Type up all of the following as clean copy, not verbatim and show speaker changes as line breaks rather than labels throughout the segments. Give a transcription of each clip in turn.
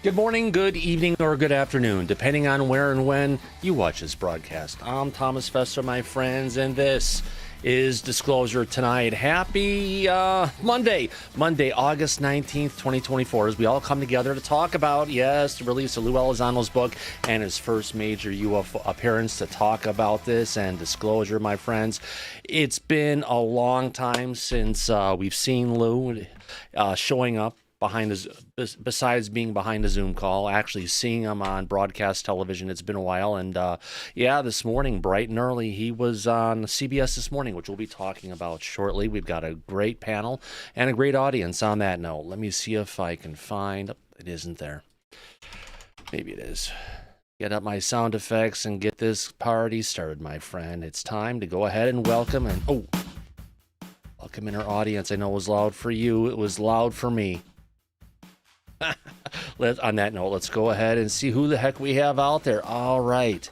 Good morning, good evening, or good afternoon, depending on where and when you watch this broadcast. I'm Thomas Fessler, my friends, and this is Disclosure Tonight. Happy Monday, August 19th, 2024, as we all come together to talk about, the release of Lue Elizondo's book and his first major UFO appearance to talk about this and disclosure, my friends. It's been a long time since we've seen Lue showing up behind his, besides being behind a Zoom call, actually seeing him on broadcast television. It's been a while. And this morning, bright and early, he was on CBS This Morning, which we'll be talking about shortly. We've got a great panel and a great audience on that note. Let me see if I can find, it isn't there. Maybe it is. Get up my sound effects and get this party started, my friend. It's time to go ahead and welcome welcome in our audience. I know it was loud for you. It was loud for me. On that note, let's go ahead and see who the heck we have out there. All right.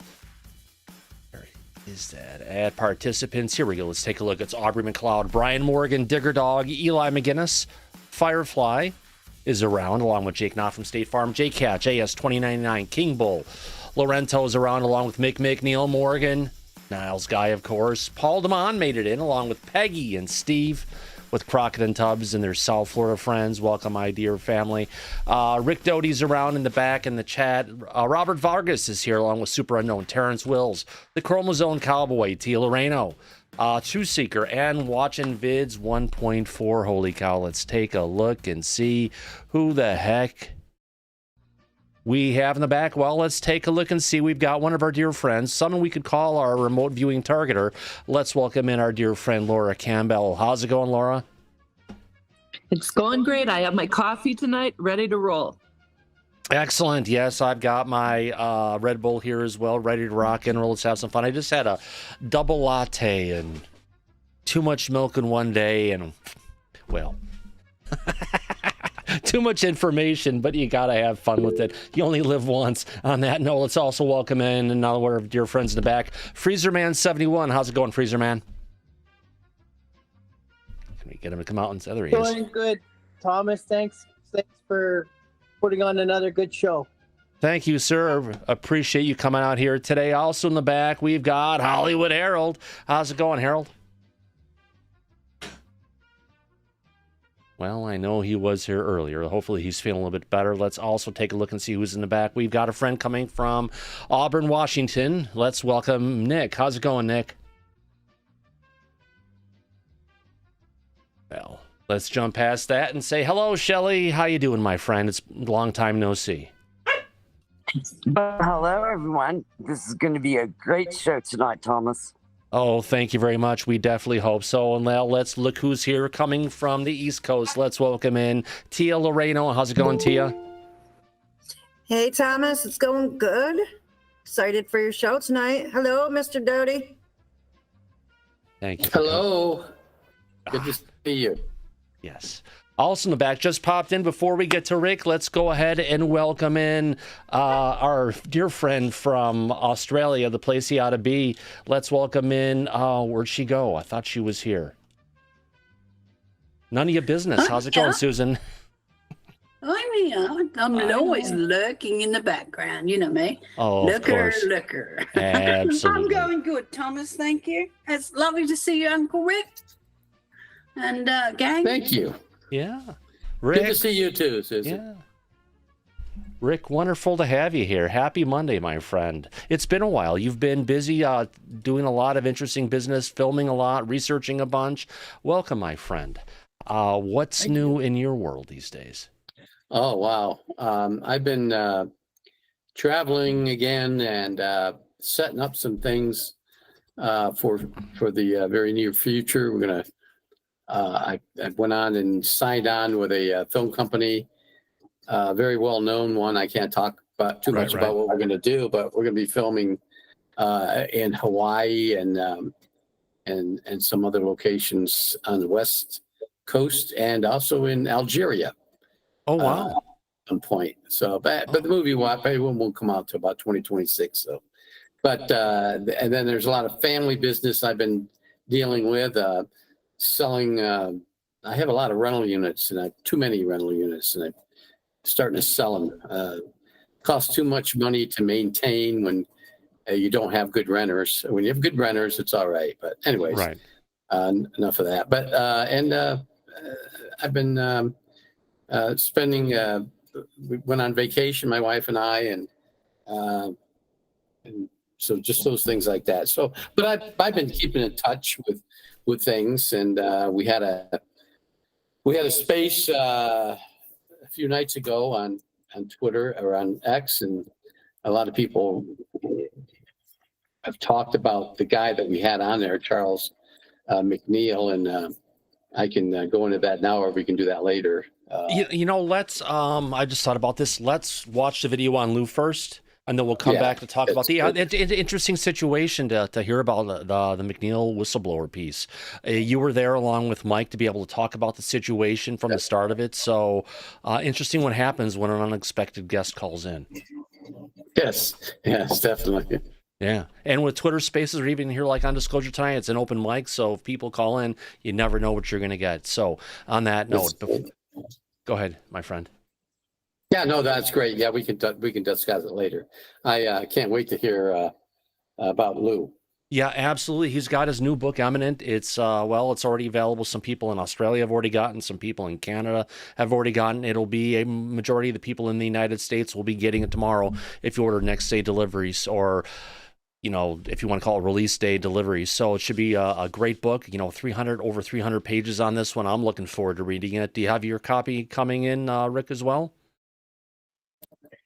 Where is that? Add participants. Here we go. Let's take a look. It's Aubrey McLeod, Brian Morgan, Digger Dog, Eli McGinnis, Firefly is around, along with Jake Knott from State Farm, Jake Catch, AS2099, King Bull, Lorento's around, along with Mick McNeil, Morgan, Niles Guy, of course. Paul DeMond made it in, along with Peggy and Steve, with Crockett and Tubbs and their South Florida friends. Welcome, my dear family. Rick Doty's around in the back in the chat. Robert Vargas is here, along with Super Unknown, Terrence Wills, the Chromosome Cowboy, Tia Loreno, Truth Seeker, and watching vids 1.4. Holy cow, let's take a look and see who the heck we have in the back. Well, let's take a look and see. We've got one of our dear friends, someone we could call our remote viewing targeter. Let's welcome in our dear friend, Laura Campbell. How's it going, Laura?
It's going great. I have my coffee tonight, ready to roll.
Excellent. Yes, I've got my Red Bull here as well, ready to rock and roll. Let's have some fun. I just had a double latte and too much milk in one day, and, well... Too much information, but you gotta have fun with it. You only live once. On that note, let's also welcome in another one of our dear friends in the back, FreezerMan71. How's it going, FreezerMan? Can we get him to come out and say there he is?
Going good, Thomas. Thanks for putting on another good show.
Thank you, sir. Appreciate you coming out here today. Also in the back, we've got Hollywood Harold. How's it going, Harold? Well, I know he was here earlier. Hopefully he's feeling a little bit better. Let's also take a look and see who's in the back. We've got a friend coming from Auburn, Washington. Let's welcome Nick. How's it going, Nick? Well, let's jump past that and say hello, Shelly. How you doing, my friend? It's a long time no see.
Hello, everyone. This is going to be a great show tonight, Thomas.
Oh, thank you very much. We definitely hope so. And now let's look who's here coming from the East Coast. Let's welcome in Tia Loreno. How's it going, Tia?
Hey, Thomas. It's going good. Excited for your show tonight. Hello, Mr. Doty.
Thank you.
Hello. Good to see you.
Yes. Also in the back, just popped in before we get to Rick. Let's go ahead and welcome in our dear friend from Australia, the place he ought to be. Let's welcome in, where'd she go? I thought she was here. None of your business. How's it going, Susan?
I'm here. I'm always lurking in the background. You know me.
Oh,
lurker,
of course.
lurker.
Absolutely.
I'm going good, Thomas. Thank you. It's lovely to see you, Uncle Rick. And gang.
Thank you.
Yeah. Rick.
Good to see you too, Susan.
Yeah. Rick, wonderful to have you here. Happy Monday, my friend. It's been a while. You've been busy doing a lot of interesting business, filming a lot, researching a bunch. Welcome, my friend. What's new in your world these days?
Oh, wow. I've been traveling again and setting up some things for the very near future. We're going to I went on and signed on with a film company, very well known one. I can't talk about too much about what we're going to do, but we're going to be filming in Hawaii and some other locations on the West Coast and also in Algeria.
Oh wow!
At some point. So, but the movie won't come out till about 2026. So, but and then there's a lot of family business I've been dealing with. Selling, I have a lot of rental units, and I have too many rental units, and starting to sell them. Costs too much money to maintain when you don't have good renters. When you have good renters, it's all right. But anyways,
Right.
Enough of that. But I've been spending. We went on vacation, my wife and I, and so just those things like that. So, but I've been keeping in touch with things, and we had a space a few nights ago on Twitter or on X, and a lot of people have talked about the guy that we had on there, Charles McNeil, and I can go into that now, or we can do that later.
Let's. I just thought about this. Let's watch the video on Lue first, and then we'll come back to talk about the interesting situation to hear about the McNeil whistleblower piece. You were there along with Mike to be able to talk about the situation from the start of it. So interesting what happens when an unexpected guest calls in.
Yes, definitely.
Yeah, and with Twitter Spaces, or even here like on Disclosure tonight, it's an open mic, so if people call in, you never know what you're going to get. So on that note, go ahead, my friend.
Yeah, no, that's great. Yeah, we can discuss it later. I can't wait to hear about Lue.
Yeah, absolutely. He's got his new book, Imminent. It's it's already available. Some people in Australia have already gotten. Some people in Canada have already gotten. It'll be a majority of the people in the United States will be getting it tomorrow if you order next day deliveries, or if you want to call it release day delivery. So it should be a great book. Over 300 pages on this one. I'm looking forward to reading it. Do you have your copy coming in, Rick, as well?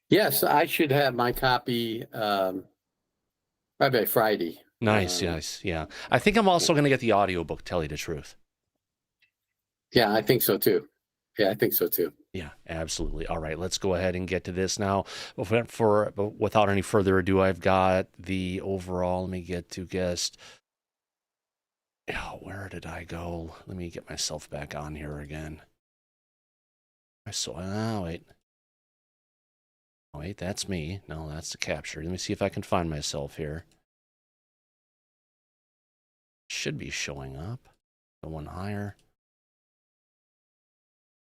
Yes, I should have my copy by Friday.
Nice. Yeah. I think I'm also going to get the audiobook, tell you the truth.
Yeah, I think so too.
Yeah, absolutely. All right, let's go ahead and get to this now. Without any further ado, I've got the overall. Let me get to guest. Where did I go? Let me get myself back on here again. Wait, that's me. No, that's the capture. Let me see if I can find myself here. Should be showing up. The one higher.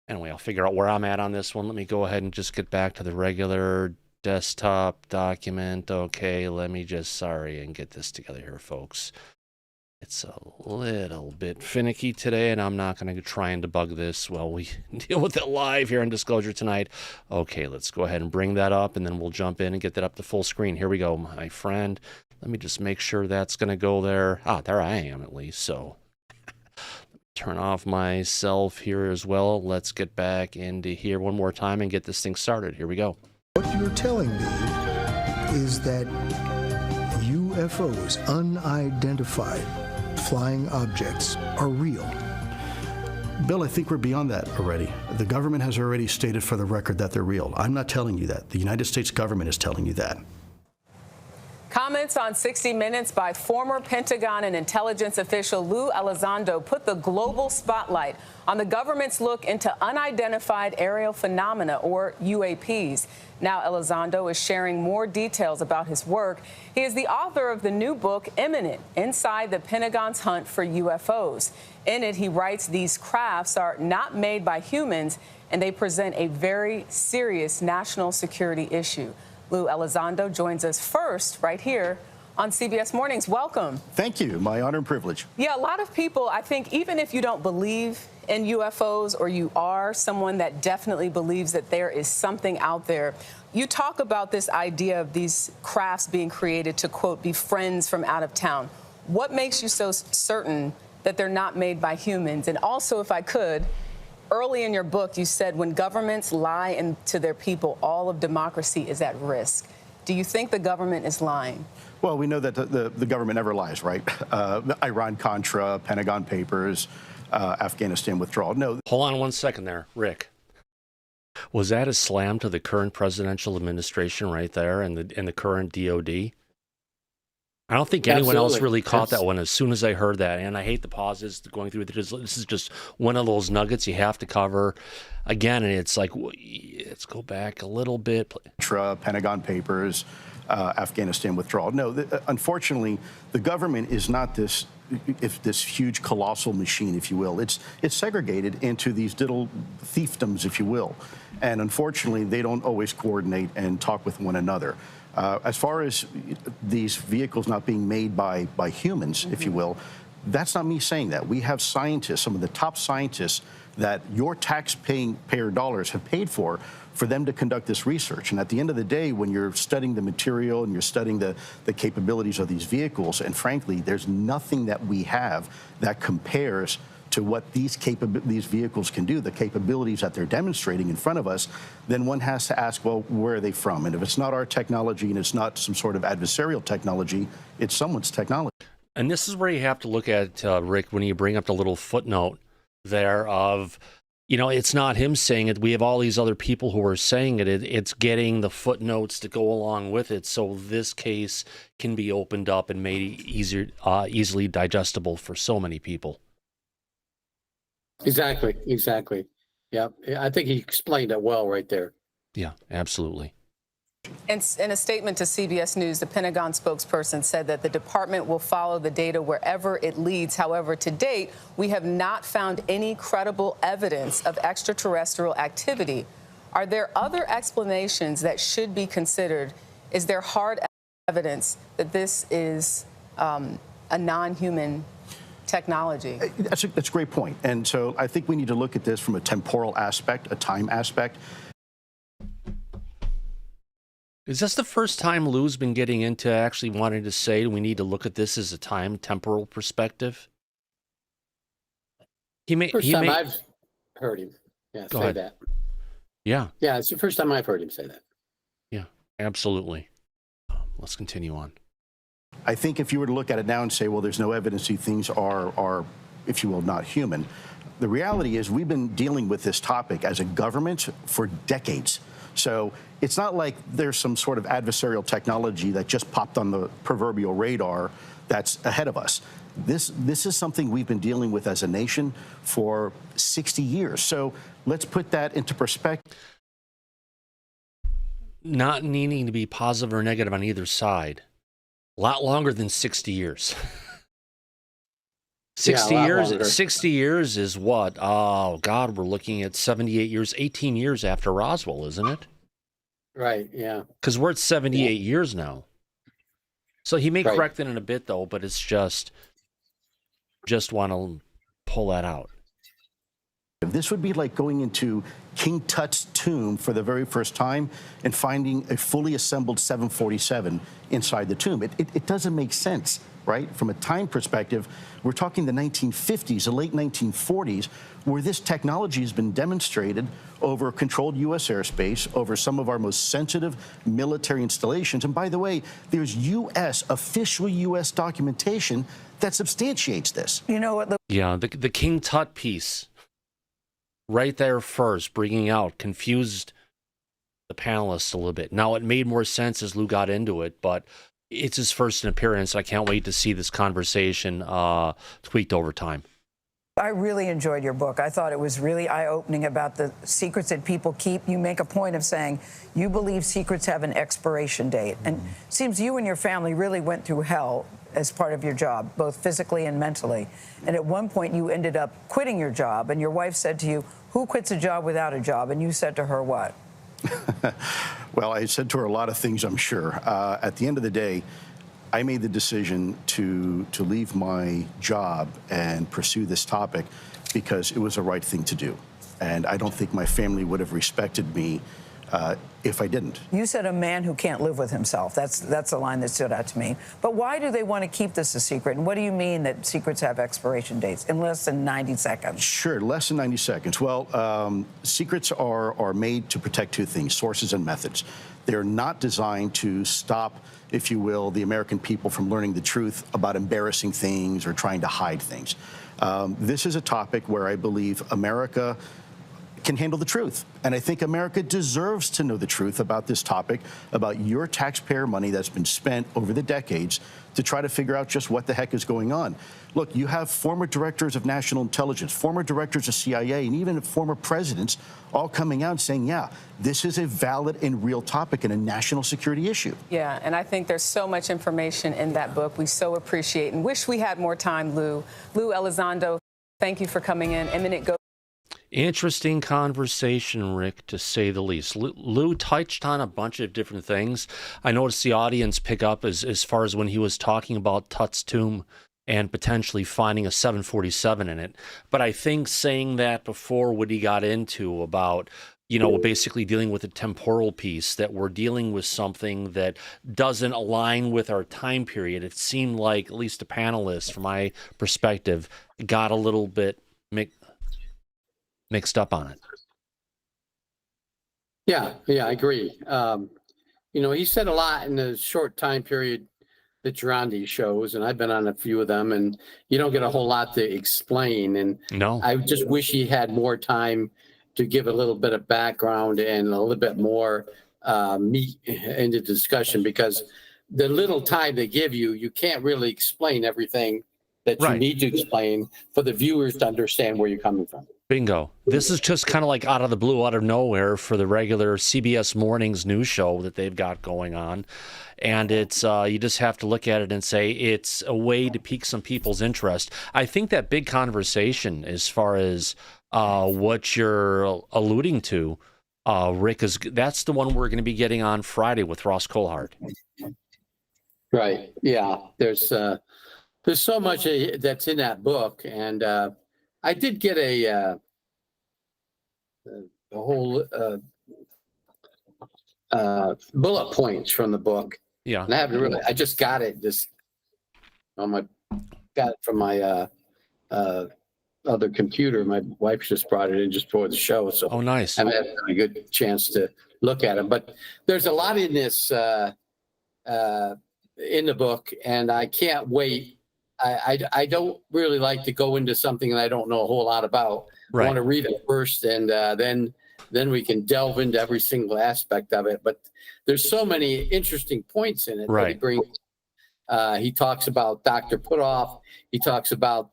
Anyway, I'll figure out where I'm at on this one. Let me go ahead and just get back to the regular desktop document. Okay, let me just, and get this together here, folks. It's a little bit finicky today, and I'm not going to try and debug this while we deal with it live here in Disclosure tonight. Okay, let's go ahead and bring that up, and then we'll jump in and get that up to full screen. Here we go, my friend. Let me just make sure that's going to go there. There I am at least, so... Turn off myself here as well. Let's get back into here one more time and get this thing started. Here we go.
What you're telling me is that UFOs, unidentified flying objects, are real.
Bill, I think we're beyond that already. The government has already stated for the record that they're real. I'm not telling you that. The United States government is telling you that.
Comments on 60 Minutes by former Pentagon and intelligence official Lue Elizondo put the global spotlight on the government's look into unidentified aerial phenomena, or UAPs. Now Elizondo is sharing more details about his work. He is the author of the new book, Imminent, Inside the Pentagon's Hunt for UFOs. In it, he writes these crafts are not made by humans, and they present a very serious national security issue. Lue Elizondo joins us first right here on CBS Mornings. Welcome.
Thank you. My honor and privilege.
Yeah, a lot of people, I think, even if you don't believe in UFOs, or you are someone that definitely believes that there is something out there, you talk about this idea of these crafts being created to, quote, be friends from out of town. What makes you so certain that they're not made by humans? And also, if I could, early in your book, you said when governments lie to their people, all of democracy is at risk. Do you think the government is lying?
Well, we know that the government never lies, right? Iran-Contra, Pentagon Papers, Afghanistan withdrawal. No.
Hold on one second there, Rick. Was that a slam to the current presidential administration right there and the current DOD? I don't think anyone else really caught that one as soon as I heard that. And I hate the pauses going through it. This is just one of those nuggets you have to cover again. And it's like, let's go back a little bit.
Pentagon Papers, Afghanistan withdrawal. No, unfortunately, the government is not this huge colossal machine, if you will. It's segregated into these little fiefdoms, if you will. And unfortunately, they don't always coordinate and talk with one another. As far as these vehicles not being made by humans, if you will, that's not me saying that. We have scientists, some of the top scientists that your taxpayer dollars have paid for them to conduct this research. And at the end of the day, when you're studying the material and you're studying the capabilities of these vehicles, and frankly, there's nothing that we have that compares to what these vehicles can do, the capabilities that they're demonstrating in front of us, then one has to ask, well, where are they from? And if it's not our technology and it's not some sort of adversarial technology, it's someone's technology.
And this is where you have to look at, Rick, when you bring up the little footnote there of, you know, it's not him saying it. We have all these other people who are saying it. It's getting the footnotes to go along with it, so this case can be opened up and made easily digestible for so many people.
Exactly. Yeah, I think he explained it well right there.
Yeah, absolutely.
In a statement to CBS News, the Pentagon spokesperson said that the department will follow the data wherever it leads. However, to date, we have not found any credible evidence of extraterrestrial activity. Are there other explanations that should be considered? Is there hard evidence that this is a non-human technology?
That's a great point. And so I think we need to look at this from a temporal aspect, a time aspect.
Is this the first time Lue's been getting into actually wanting to say we need to look at this as a temporal perspective?
First time I've heard him say that.
Yeah.
Yeah, it's the first time I've heard him say that.
Yeah, absolutely. Let's continue on.
I think if you were to look at it now and say, well, there's no evidence these things are, if you will, not human, the reality is we've been dealing with this topic as a government for decades. So it's not like there's some sort of adversarial technology that just popped on the proverbial radar that's ahead of us. This is something we've been dealing with as a nation for 60 years. So let's put that into perspective.
Not needing to be positive or negative on either side. A lot longer than 60 years. 60 years. Longer. 60 years is what? Oh God, we're looking at 78 years, 18 years after Roswell, isn't it?
Right. Yeah.
Because we're at 78 years now. So he may correct it in a bit though, but it's just want to pull that out.
This would be like going into King Tut's tomb for the very first time and finding a fully assembled 747 inside the tomb. It doesn't make sense, right? From a time perspective, we're talking the 1950s, the late 1940s, where this technology has been demonstrated over controlled U.S. airspace, over some of our most sensitive military installations. And by the way, there's official U.S. documentation that substantiates this.
You know what?
Yeah, the King Tut piece. Right there first, bringing out, confused the panelists a little bit. Now, it made more sense as Lue got into it, but it's his first appearance. I can't wait to see this conversation tweaked over time.
I really enjoyed your book. I thought it was really eye-opening about the secrets that people keep. You make a point of saying you believe secrets have an expiration date. And it seems you and your family really went through hell as part of your job, both physically and mentally. And at one point, you ended up quitting your job, and your wife said to you, who quits a job without a job? And you said to her what?
Well, I said to her a lot of things, I'm sure. At the end of the day, I made the decision to leave my job and pursue this topic because it was the right thing to do. And I don't think my family would have respected me if I didn't.
You said a man who can't live with himself. That's a line that stood out to me. But why do they want to keep this a secret? And what do you mean that secrets have expiration dates in less than 90 seconds?
Sure, less than 90 seconds. Well, secrets are made to protect two things, sources and methods. They're not designed to stop, if you will, the American people from learning the truth about embarrassing things or trying to hide things. This is a topic where I believe America can handle the truth. And I think America deserves to know the truth about this topic, about your taxpayer money that's been spent over the decades to try to figure out just what the heck is going on. Look, you have former directors of national intelligence, former directors of CIA, and even former presidents all coming out saying, yeah, this is a valid and real topic and a national security issue.
Yeah, and I think there's so much information in that book we so appreciate and wish we had more time, Lue. Lue Elizondo, thank you for coming in. Imminent Go.
Interesting conversation, Rick, to say the least. Lou touched on a bunch of different things. I noticed the audience pick up as far as when he was talking about Tut's tomb and potentially finding a 747 in it. But I think saying that before what he got into about, basically dealing with a temporal piece, that we're dealing with something that doesn't align with our time period. It seemed like, at least the panelists, from my perspective, got a little bit mixed up on it.
Yeah, I agree. He said a lot in the short time period that you're on these shows, and I've been on a few of them, and you don't get a whole lot to explain. And
no,
I just wish he had more time to give a little bit of background and a little bit more meat in the discussion, because the little time they give you, you can't really explain everything that you need to explain for the viewers to understand where you're coming from.
Bingo. This is just kind of like out of the blue, out of nowhere for the regular CBS Mornings news show that they've got going on. And it's you just have to look at it and say it's a way to pique some people's interest. I think that big conversation as far as what you're alluding to, Rick, that's the one we're going to be getting on Friday with Ross Coulthard.
Right. Yeah. There's so much that's in that book, and I did get a whole bullet points from the book.
Yeah.
And I haven't really. I just got it. Got it from my other computer. My wife just brought it in just before the show, so
oh, nice.
I haven't had a good chance to look at it. But there's a lot in this in the book, and I can't wait. I don't really like to go into something that I don't know a whole lot about.
Right.
I want to read it first, and then we can delve into every single aspect of it. But there's so many interesting points in it that he brings. He talks about Dr. Putoff. He talks about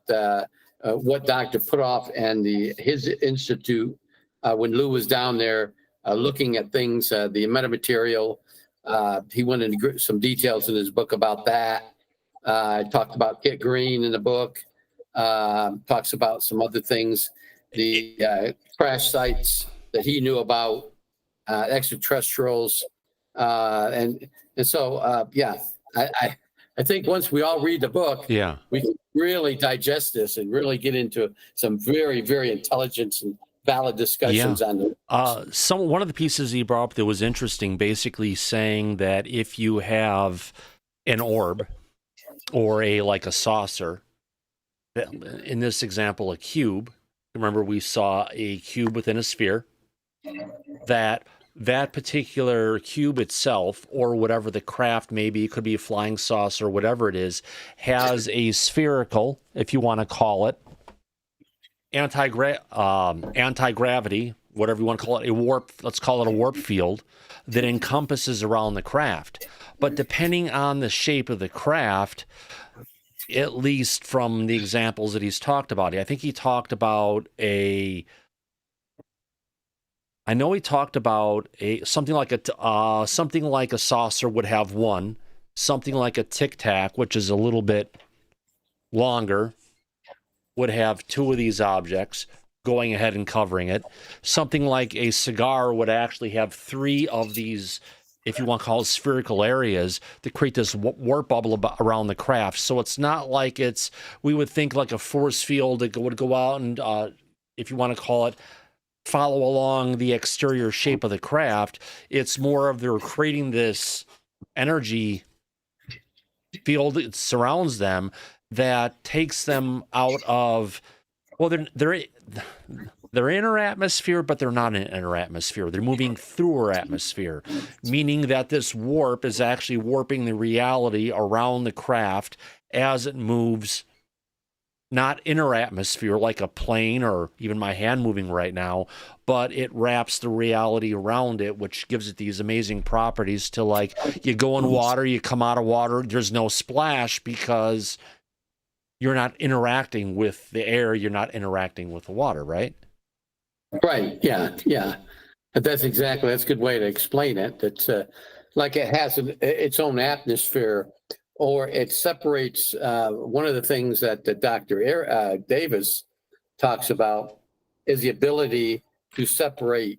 what Dr. Putoff and his institute, when Lou was down there looking at things, the metamaterial. He went into some details in his book about that. Talked about Kit Green in the book. Talks about some other things, the crash sites that he knew about, extraterrestrials, and so I think once we all read the book, we can really digest this and really get into some very, very intelligent and valid discussions on it.
One of the pieces he brought up that was interesting, basically saying that if you have an orb or like a saucer, in this example, a cube. Remember, we saw a cube within a sphere. That particular cube itself, or whatever the craft may be, it could be a flying saucer, whatever it is, has a spherical, if you want to call it, anti-gravity, whatever you want to call it, a warp, let's call it a warp field, that encompasses around the craft. But depending on the shape of the craft, at least from the examples that he's talked about, I think he talked about something like a saucer would have one, something like a Tic Tac, which is a little bit longer, would have two of these objects going ahead and covering it. Something like a cigar would actually have three of these, if you want to call it, spherical areas to create this warp bubble around the craft. So it's not like we would think like a force field that would go out and, if you want to call it, follow along the exterior shape of the craft. It's more of they're creating this energy field that surrounds them that takes them out of, well, they're in our atmosphere, but they're not in our atmosphere. They're moving through our atmosphere, meaning that this warp is actually warping the reality around the craft as it moves, not in our atmosphere like a plane or even my hand moving right now, but it wraps the reality around it, which gives it these amazing properties to, like, you go in water, you come out of water, there's no splash because you're not interacting with the air, you're not interacting with the water, right?
Right, yeah. That's a good way to explain it. It's like it has its own atmosphere, or it separates. One of the things that Dr. Davis talks about is the ability to separate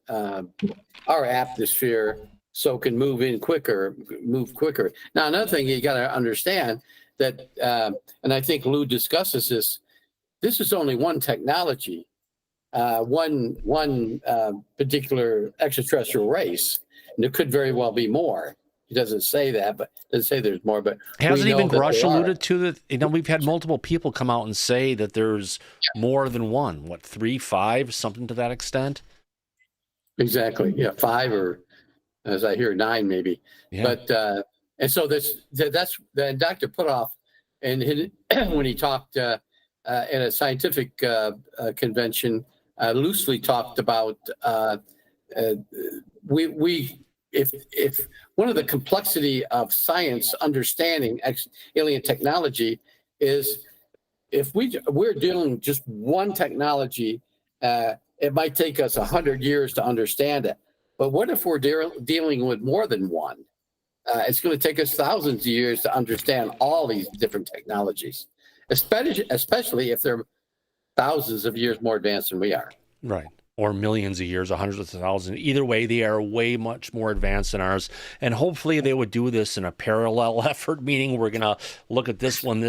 our atmosphere so it can move quicker. Now, another thing you got to understand that, and I think Lou discusses this, this is only one technology, one particular extraterrestrial race. And there could very well be more. He doesn't say that, but doesn't say there's more. But
hasn't even Grush alluded to that? You know, we've had multiple people come out and say that there's more than one. What, 3, 5, something to that extent?
Exactly. Yeah, 5 or, as I hear, 9 maybe. Yeah. But and so that's Dr. Putoff, and when he talked at a scientific convention, loosely talked about if one of the complexity of science understanding alien technology is if we're dealing with just one technology, it might take us 100 years to understand it. But what if we're dealing with more than one? It's going to take us thousands of years to understand all these different technologies, especially if they're thousands of years more advanced than we are.
Right. Or millions of years, or hundreds of thousands. Either way, they are way much more advanced than ours. And hopefully they would do this in a parallel effort, meaning we're going to look at this one,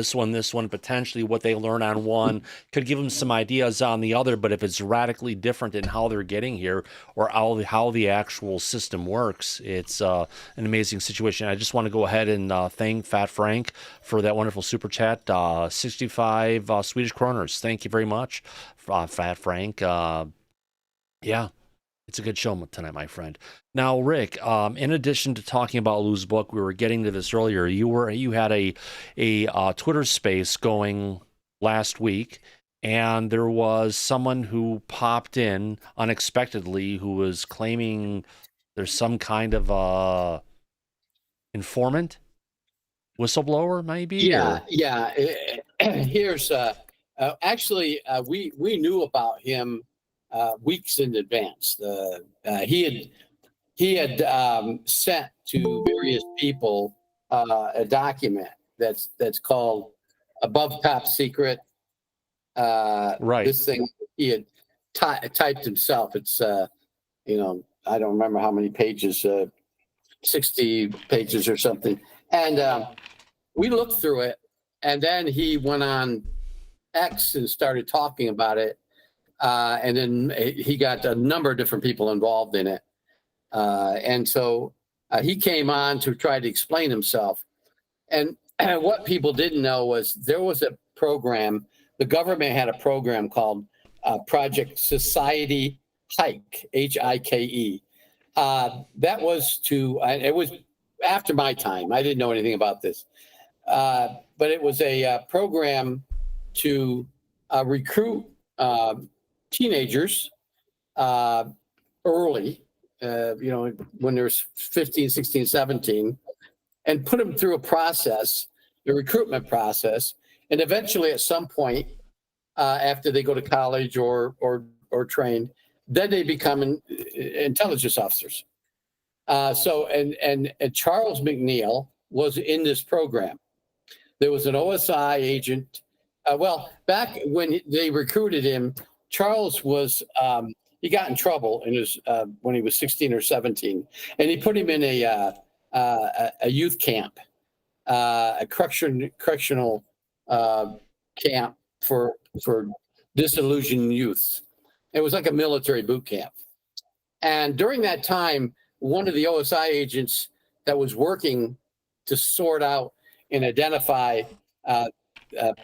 potentially what they learn on one could give them some ideas on the other. But if it's radically different in how they're getting here or how the actual system works, it's an amazing situation. I just want to go ahead and thank Fat Frank for that wonderful super chat, 65 Swedish kroners. Thank you very much, Fat Frank. Yeah, it's a good show tonight, my friend. Now, Rick, in addition to talking about Lou's book, we were getting to this earlier. You had a Twitter space going last week, and there was someone who popped in unexpectedly who was claiming there's some kind of informant, whistleblower, maybe.
Yeah. Here's actually we knew about him weeks in advance. He had sent to various people a document that's called Above Top Secret.
Right.
This thing he had typed himself. It's I don't remember how many pages, 60 pages or something. And we looked through it, and then he went on X and started talking about it. And then he got a number of different people involved in it. And so he came on to try to explain himself. And what people didn't know was there was a program, the government had a program called Project Society Hike, Hike. That was it was after my time. I didn't know anything about this. But it was a program to recruit teenagers early, when they're 15, 16, 17, and put them through a process, the recruitment process. And eventually at some point, after they go to college or train, then they become intelligence officers. And Charles McNeil was in this program. There was an OSI agent. Back when they recruited him, Charles was he got in trouble when he was 16 or 17, and he put him in a youth camp, a correctional camp for disillusioned youths. It was like a military boot camp. And during that time, one of the OSI agents that was working to sort out and identify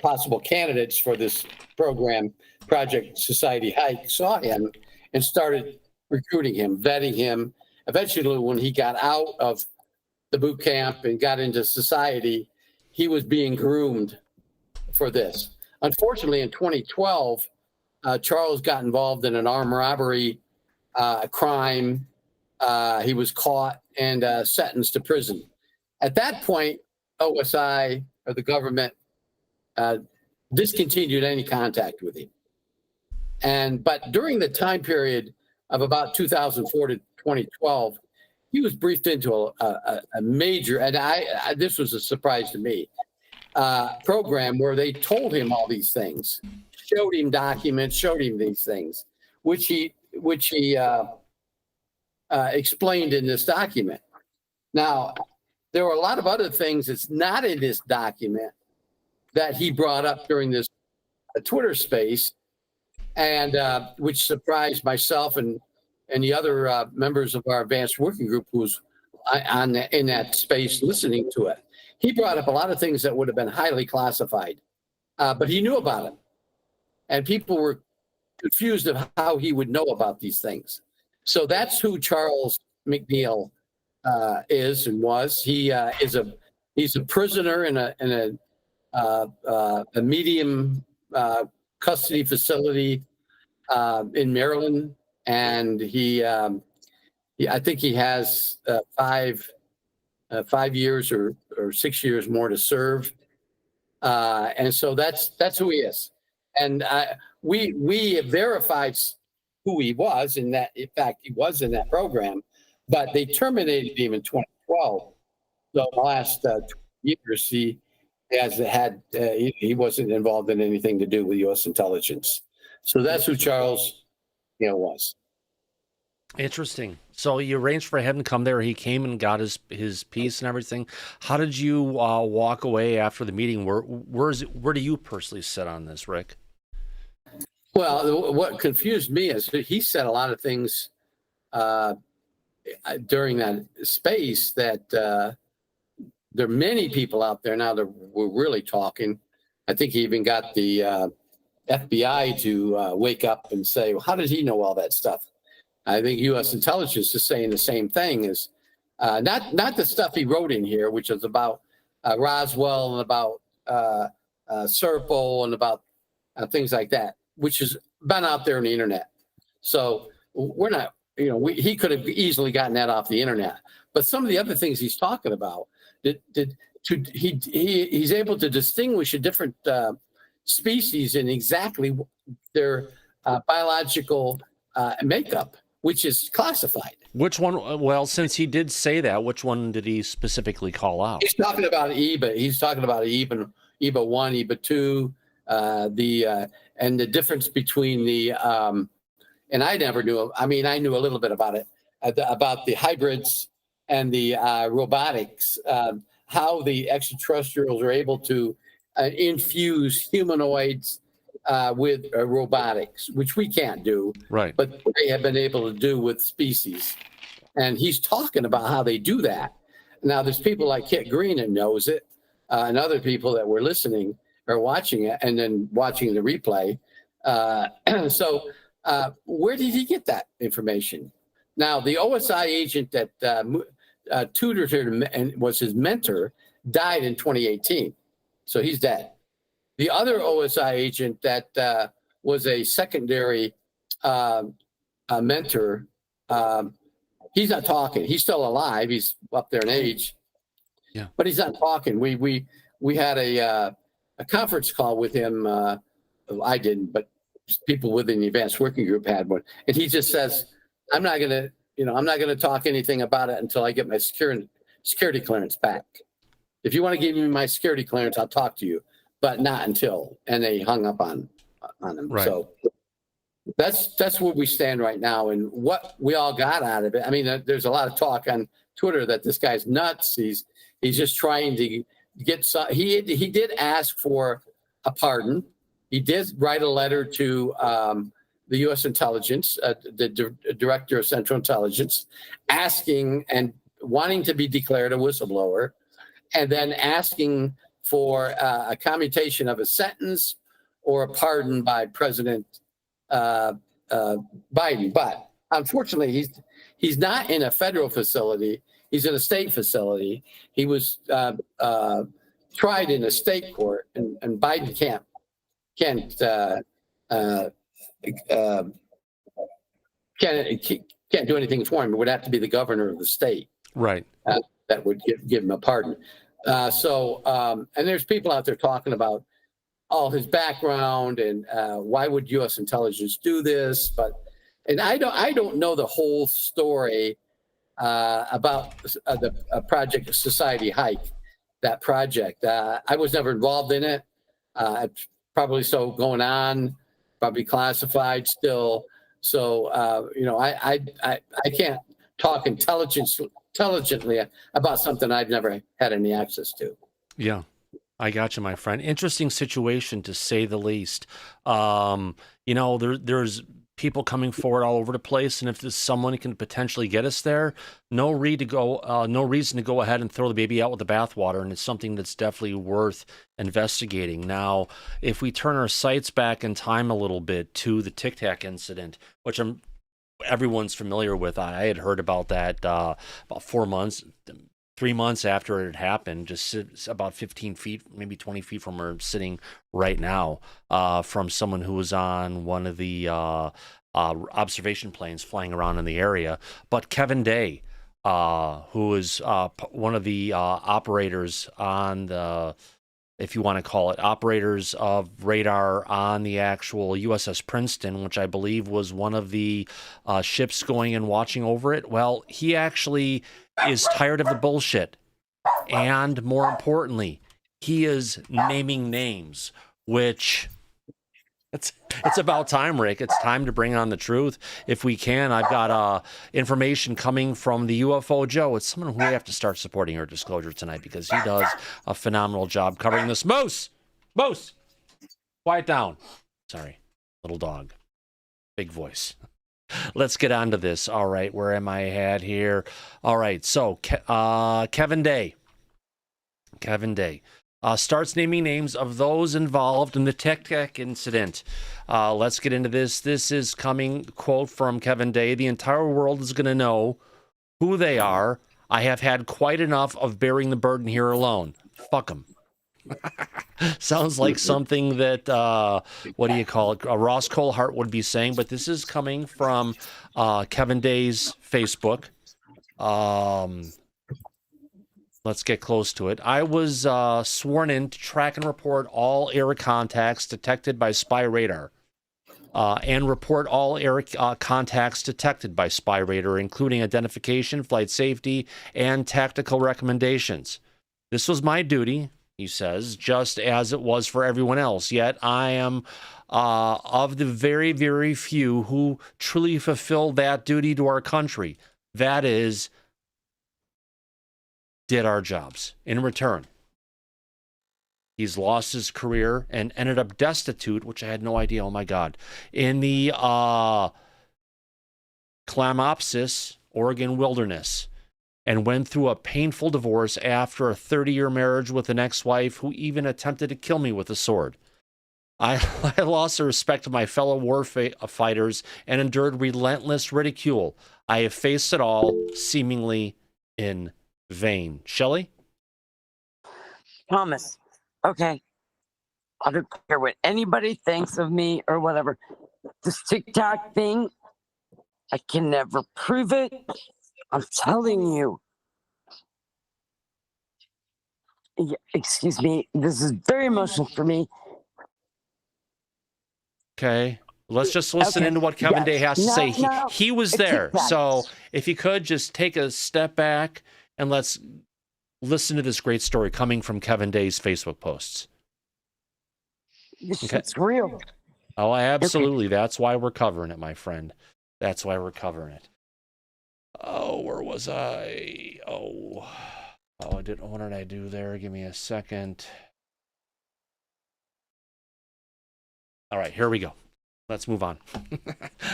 possible candidates for this program, Project Society Hike, saw him and started recruiting him, vetting him. Eventually, when he got out of the boot camp and got into society, he was being groomed for this. Unfortunately, in 2012, Charles got involved in an armed robbery crime. He was caught and sentenced to prison. At that point, OSI, or the government, discontinued any contact with him. But during the time period of about 2004 to 2012, he was briefed into a major, and this was a surprise to me, program where they told him all these things. showed him documents, showed him these things, which he explained in this document. Now, there were a lot of other things that's not in this document that he brought up during this Twitter space, and which surprised myself and the other members of our advanced working group who was in that space listening to it. He brought up a lot of things that would have been highly classified, but he knew about it. And people were confused of how he would know about these things. So that's who Charles McNeil is and was. He's a prisoner in a medium custody facility in Maryland, and I think he has 5 years or 6 years more to serve, and so that's who he is. And we have verified who he was, in that, in fact, he was in that program, but they terminated him in 2012. So the last 2 years, he wasn't involved in anything to do with U.S. intelligence. So that's who Charles was.
Interesting. So you arranged for him to come there. He came and got his piece and everything. How did you walk away after the meeting? Where do you personally sit on this, Rick?
Well, what confused me is he said a lot of things during that space that there are many people out there now that were really talking. I think he even got the FBI to wake up and say, well, how did he know all that stuff? I think U.S. intelligence is saying the same thing, is not the stuff he wrote in here, which is about Roswell and about Serpo and about things like that, which has been out there on the internet. So we're not, he could have easily gotten that off the internet. But some of the other things he's talking about, he's able to distinguish a different species in exactly their biological makeup, which is classified.
Which one? Well, since he did say that, which one did he specifically call out?
He's talking about EBA. He's talking about EBA 1, EBA 2, and the difference between the and I never knew. I mean, I knew a little bit about it, about the hybrids and the robotics, how the extraterrestrials are able to infuse humanoids with robotics, which we can't do,
right?
But they have been able to do with species. And he's talking about how they do that. Now, there's people like Kit Green that knows it, and other people that were listening or watching it and then watching the replay. So where did he get that information? Now, the OSI agent that tutored him and was his mentor died in 2018. So he's dead. The other OSI agent that was a secondary mentor, he's not talking. He's still alive. He's up there in age,
yeah,
but he's not talking. We had a conference call with him. I didn't, but people within the advanced working group had one, and he just says, "I'm not gonna talk anything about it until I get my security clearance back. If you want to give me my security clearance, I'll talk to you, but not until." And they hung up on him.
Right.
So that's where we stand right now, and what we all got out of it. I mean, there's a lot of talk on Twitter that this guy's nuts. He's just trying to get some. He did ask for a pardon. He did write a letter to the U.S. intelligence, the director of Central Intelligence, asking and wanting to be declared a whistleblower, and then asking for a commutation of a sentence or a pardon by President Biden. But unfortunately, he's not in a federal facility. He's in a state facility. He was tried in a state court, and Biden can't do anything for him. It would have to be the governor of the state,
right?
That would give him a pardon. And there's people out there talking about all his background and why would U.S. intelligence do this? And I don't know the whole story about the Project Society Hike. That project, I was never involved in it. Probably so going on probably classified still. So, you know, I can't talk intelligently about something I've never had any access to.
Yeah, I got you, my friend. Interesting situation, to say the least. You know, there's people coming forward all over the place, and if there's someone who can potentially get us there, no reason to go ahead and throw the baby out with the bathwater, and it's something that's definitely worth investigating. Now, if we turn our sights back in time a little bit to the Tic Tac incident, which everyone's familiar with. I had heard about that about 3 months after it had happened, just about 15 feet, maybe 20 feet from where I'm sitting right now, from someone who was on one of the observation planes flying around in the area. But Kevin Day, who is one of the operators on the, if you want to call it, operators of radar on the actual USS Princeton, which I believe was one of the ships going and watching over it. Well, he actually is tired of the bullshit. And more importantly, he is naming names, which it's about time, Rick. It's time to bring on the truth if we can. I've got information coming from the UFO Joe. It's someone who we have to start supporting her disclosure tonight, because he does a phenomenal job covering this. Moose, quiet down. Sorry, little dog, big voice. Let's get on to this. All right, where am I at here? All right, so Kevin Day starts naming names of those involved in the Tic Tac incident. Let's get into this. This is coming, quote from Kevin Day: "The entire world is going to know who they are. I have had quite enough of bearing the burden here alone. Fuck them." Sounds like something that, what do you call it, Ross Colehart would be saying, but this is coming from Kevin Day's Facebook. Let's get close to it. "I was sworn in to track and report all air contacts detected by spy radar, and report all air contacts detected by spy radar, including identification, flight safety, and tactical recommendations. This was my duty," he says, "just as it was for everyone else. Yet I am of the very, very few who truly fulfilled that duty to our country. That is, did our jobs. In return, he's lost his career and ended up destitute," which I had no idea. Oh my God. "In the Clamopsis, Oregon wilderness, and went through a painful divorce after a 30-year marriage with an ex-wife who even attempted to kill me with a sword. I lost the respect of my fellow war fighters and endured relentless ridicule. I have faced it all, seemingly in vain." Shelley?
Thomas, okay. I don't care what anybody thinks of me or whatever. This TikTok thing, I can never prove it. I'm telling you. Yeah, excuse me. This is very emotional for me.
Okay. Let's just listen into what Kevin Day has to say. He was there. So if you could just take a step back and let's listen to this great story coming from Kevin Day's Facebook posts.
This shit's real.
Oh, absolutely. Okay. That's why we're covering it, my friend. That's why we're covering it. Oh, where was I? Oh, what did I do there? Give me a second. All right, here we go. Let's move on.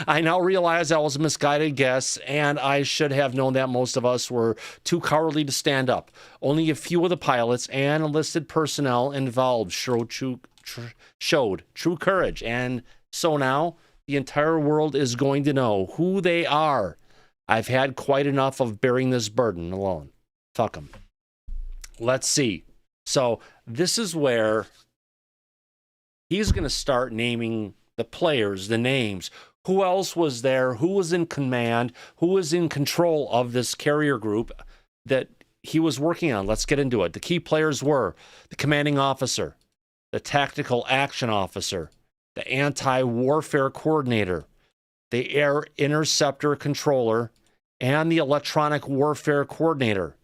"I now realize I was a misguided guess, and I should have known that most of us were too cowardly to stand up. Only a few of the pilots and enlisted personnel involved showed true courage. And so now the entire world is going to know who they are. I've had quite enough of bearing this burden alone. Fuck them." Let's see. So this is where he's going to start naming the players, the names. Who else was there? Who was in command? Who was in control of this carrier group that he was working on? Let's get into it. The key players were the commanding officer, the tactical action officer, the anti-warfare coordinator, the air interceptor controller, and the electronic warfare coordinator,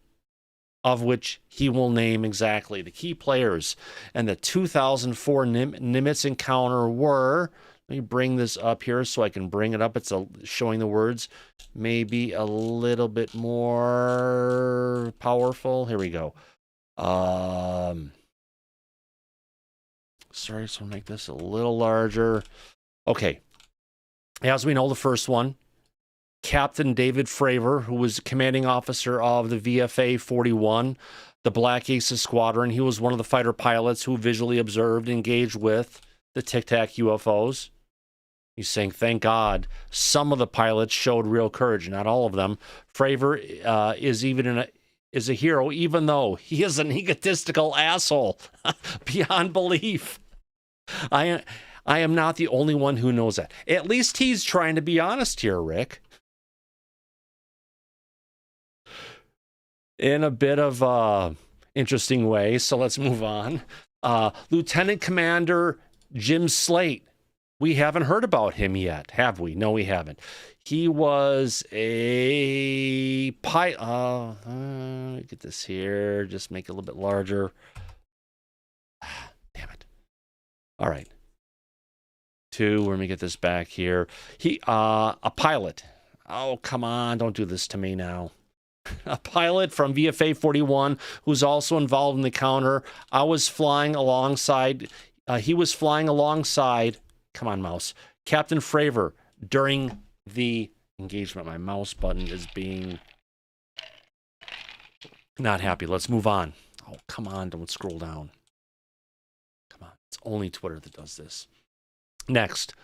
of which he will name exactly. The key players in the 2004 Nimitz encounter were, Let me bring this up here so I can bring it up. It's showing the words maybe a little bit more powerful. Here we go. Sorry, so I'll make this a little larger. Okay. As we know, the first one, Captain David Fravor, who was commanding officer of the VFA 41, the Black Aces Squadron. He was one of the fighter pilots who visually observed and engaged with the Tic Tac UFOs. He's saying, thank God, some of the pilots showed real courage, not all of them. Fravor is a hero, even though he is an egotistical asshole beyond belief. I am not the only one who knows that. At least he's trying to be honest here, Rick. In a bit of interesting way, so let's move on. Lieutenant Commander Jim Slate. We haven't heard about him yet, have we? No, we haven't. He was a pilot. Let me get this here. Just make it a little bit larger. Damn it. All right. Let me get this back here. A pilot. Oh, come on. Don't do this to me now. A pilot from VFA 41 who's also involved in the encounter. He was flying alongside, come on, mouse, Captain Fravor during the engagement. My mouse button is being not happy. Let's move on. Oh, come on, don't scroll down. Come on, it's only Twitter that does this. Next,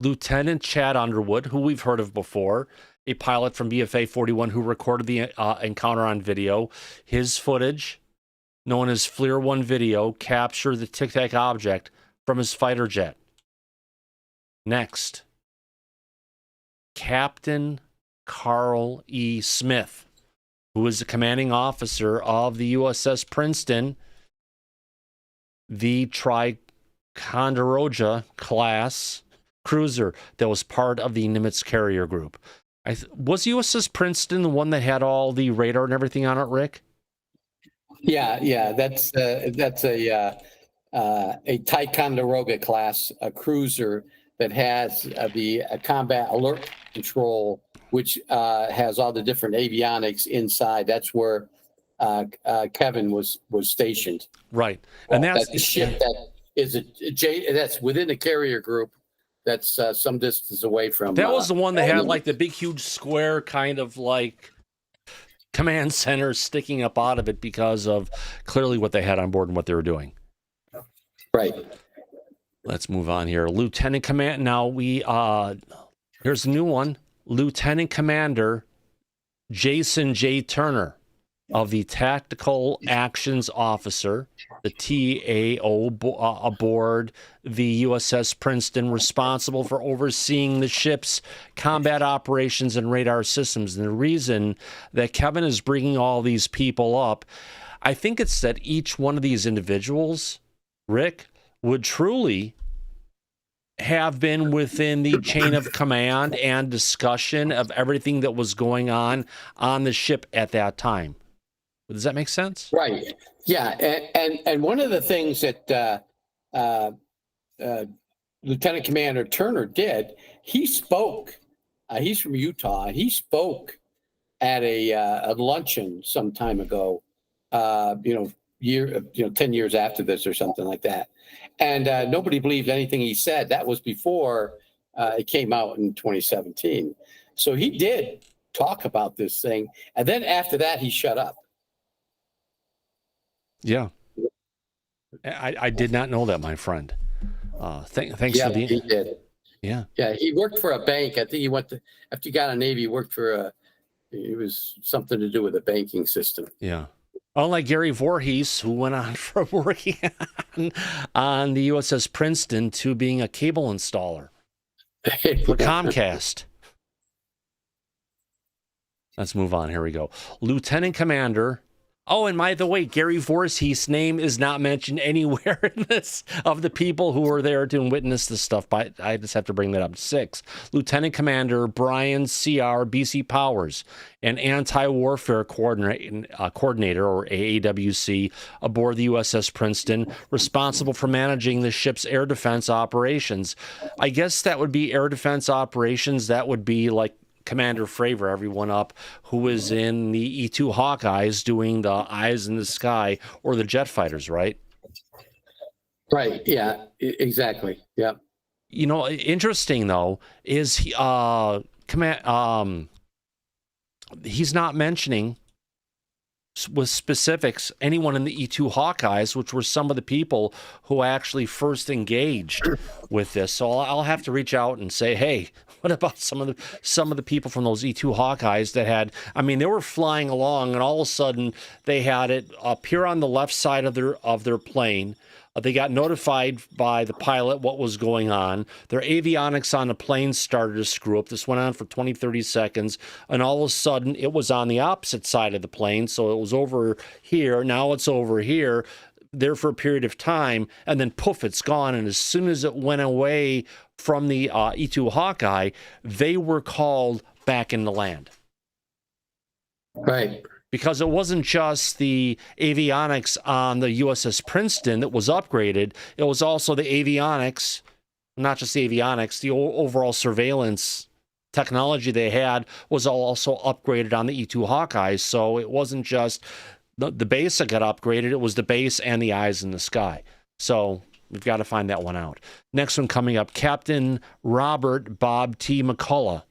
Lieutenant Chad Underwood, who we've heard of before, a pilot from BFA 41 who recorded the encounter on video. His footage, known as FLIR 1 video, captured the Tic Tac object from his fighter jet. Next, Captain Carl E. Smith, who is the commanding officer of the USS Princeton, the Ticonderoga class cruiser that was part of the Nimitz carrier group. Was USS Princeton the one that had all the radar and everything on it, Rick?
Yeah, that's a Ticonderoga class, a cruiser that has the combat alert control, which has all the different avionics inside. That's where Kevin was stationed.
Right, and that's
the ship that is that's within the carrier group. That's some distance away from.
That was the one that had like the big, huge square kind of like command center sticking up out of it because of clearly what they had on board and what they were doing.
Right.
Let's move on here. Lieutenant Command. Now here's a new one. Lieutenant Commander Jason J. Turner of the Tactical Actions Officer, the TAO, aboard the USS Princeton, responsible for overseeing the ship's combat operations and radar systems. And the reason that Kevin is bringing all these people up, I think it's that each one of these individuals, Rick, would truly have been within the chain of command and discussion of everything that was going on the ship at that time. Does that make sense?
Right. Yeah. And one of the things that Lieutenant Commander Turner did, he spoke. He's from Utah. He spoke at a luncheon some time ago. 10 years after this or something like that. And nobody believed anything he said. That was before it came out in 2017. So he did talk about this thing. And then after that, he shut up.
Yeah. I did not know that, my friend. Thanks for the...
he did.
Yeah.
Yeah, he worked for a bank. I think he after he got out of Navy, he worked for it was something to do with the banking system.
Yeah. Unlike Gary Voorhees, who went on from working on the USS Princeton to being a cable installer for Comcast. Let's move on. Here we go. Lieutenant Commander Oh, and by the way, Gary Voorhees' name is not mentioned anywhere in this of the people who were there to witness this stuff. But I just have to bring that up. 6, Lieutenant Commander Brian C.R. B.C. Powers, an anti-warfare coordinator, or AAWC, aboard the USS Princeton, responsible for managing the ship's air defense operations. I guess that would be air defense operations. That would be like Commander Fravor, everyone up, who was in the E-2 Hawkeyes doing the eyes in the sky, or the jet fighters, right?
Right. Yeah, exactly. Yeah.
You know, interesting though, is he's not mentioning with specifics anyone in the E-2 Hawkeyes, which were some of the people who actually first engaged with this. So I'll have to reach out and say, hey, what about some of the people from those E-2 Hawkeyes that had, I mean, they were flying along and all of a sudden they had it appear on the left side of their plane. They got notified by the pilot what was going on. Their avionics on the plane started to screw up. This went on for 20, 30 seconds. And all of a sudden, it was on the opposite side of the plane. So it was over here. Now it's over here, there for a period of time. And then poof, it's gone. And as soon as it went away from the E-2 Hawkeye, they were called back into land.
Right.
Because it wasn't just the avionics on the USS Princeton that was upgraded. It was also the avionics, not just the avionics, the overall surveillance technology they had was also upgraded on the E-2 Hawkeyes. So it wasn't just the base that got upgraded. It was the base and the eyes in the sky. So we've got to find that one out. Next one coming up, Captain Robert Bob T. McCullough,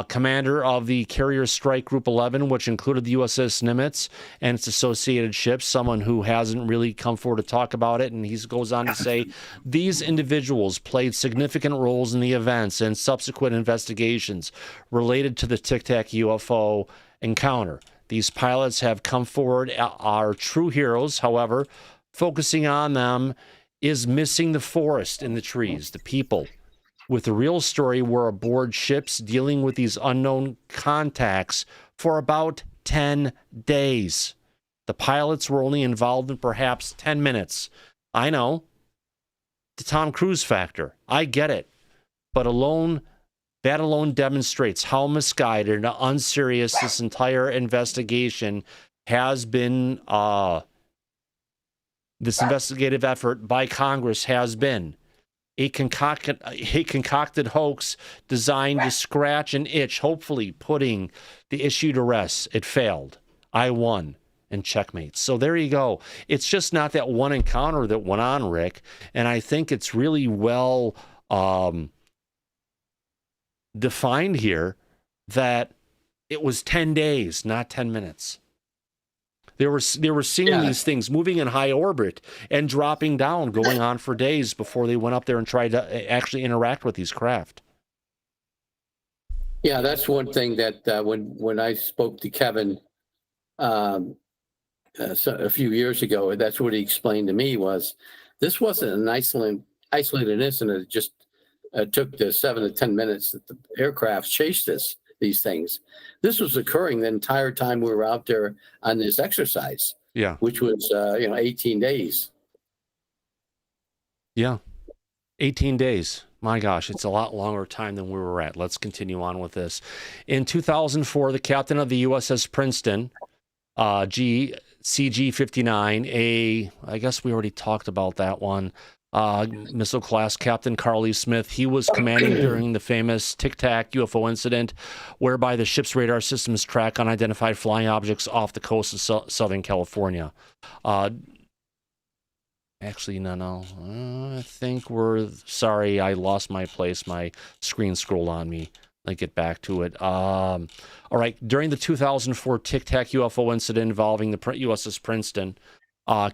commander of the Carrier Strike Group 11, which included the USS Nimitz and its associated ships, someone who hasn't really come forward to talk about it. And he goes on to say, these individuals played significant roles in the events and subsequent investigations related to the Tic Tac UFO encounter. These pilots have come forward, are true heroes. However, focusing on them is missing the forest and the trees, the people. With the real story, we're aboard ships dealing with these unknown contacts for about 10 days. The pilots were only involved in perhaps 10 minutes. I know. The Tom Cruise factor. I get it. But that alone demonstrates how misguided and unserious this entire investigation has been, this investigative effort by Congress has been. A concocted hoax designed to scratch an itch, hopefully putting the issue to rest. It failed. I won, and checkmate. So there you go. It's just not that one encounter that went on, Rick, and I think it's really well defined here that it was 10 days, not 10 minutes. They were seeing these things moving in high orbit and dropping down, going on for days before they went up there and tried to actually interact with these craft.
Yeah, that's one thing that when I spoke to Kevin a few years ago, that's what he explained to me was this wasn't an isolated incident. It just took the 7 to 10 minutes that the aircraft chased these things. This was occurring the entire time we were out there on this exercise.
Yeah.
Which was 18 days.
Yeah. 18 days. My gosh, it's a lot longer time than we were at. Let's continue on with this. In 2004, the captain of the USS Princeton, CG-59, I guess we already talked about that one, missile class Captain Carly Smith. He was commanding during the famous Tic Tac UFO incident, whereby the ship's radar systems track unidentified flying objects off the coast of Southern California. Actually, no. I think sorry, I lost my place. My screen scrolled on me. Let me get back to it. All right. During the 2004 Tic Tac UFO incident involving the USS Princeton,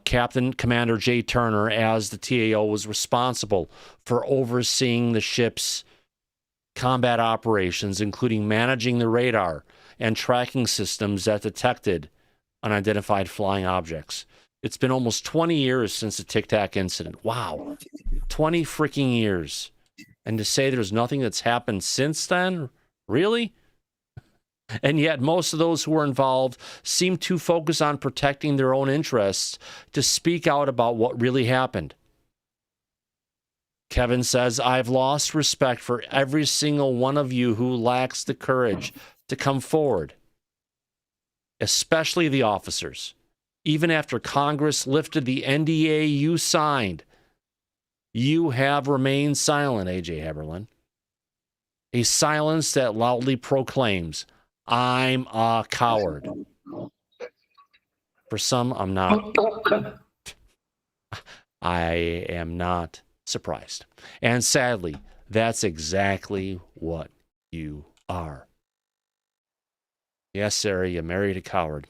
Captain Commander Jay Turner, as the TAO, was responsible for overseeing the ship's combat operations, including managing the radar and tracking systems that detected unidentified flying objects. It's been almost 20 years since the Tic Tac incident. Wow. 20 freaking years. And to say there's nothing that's happened since then? Really? And yet most of those who were involved seem to focus on protecting their own interests to speak out about what really happened. Kevin says, I've lost respect for every single one of you who lacks the courage to come forward, especially the officers. Even after Congress lifted the NDA you signed, you have remained silent, A.J. Haberlin. A silence that loudly proclaims, I'm a coward. For some, I'm not. I am not surprised. And sadly, that's exactly what you are. Yes, Sarah, you married a coward.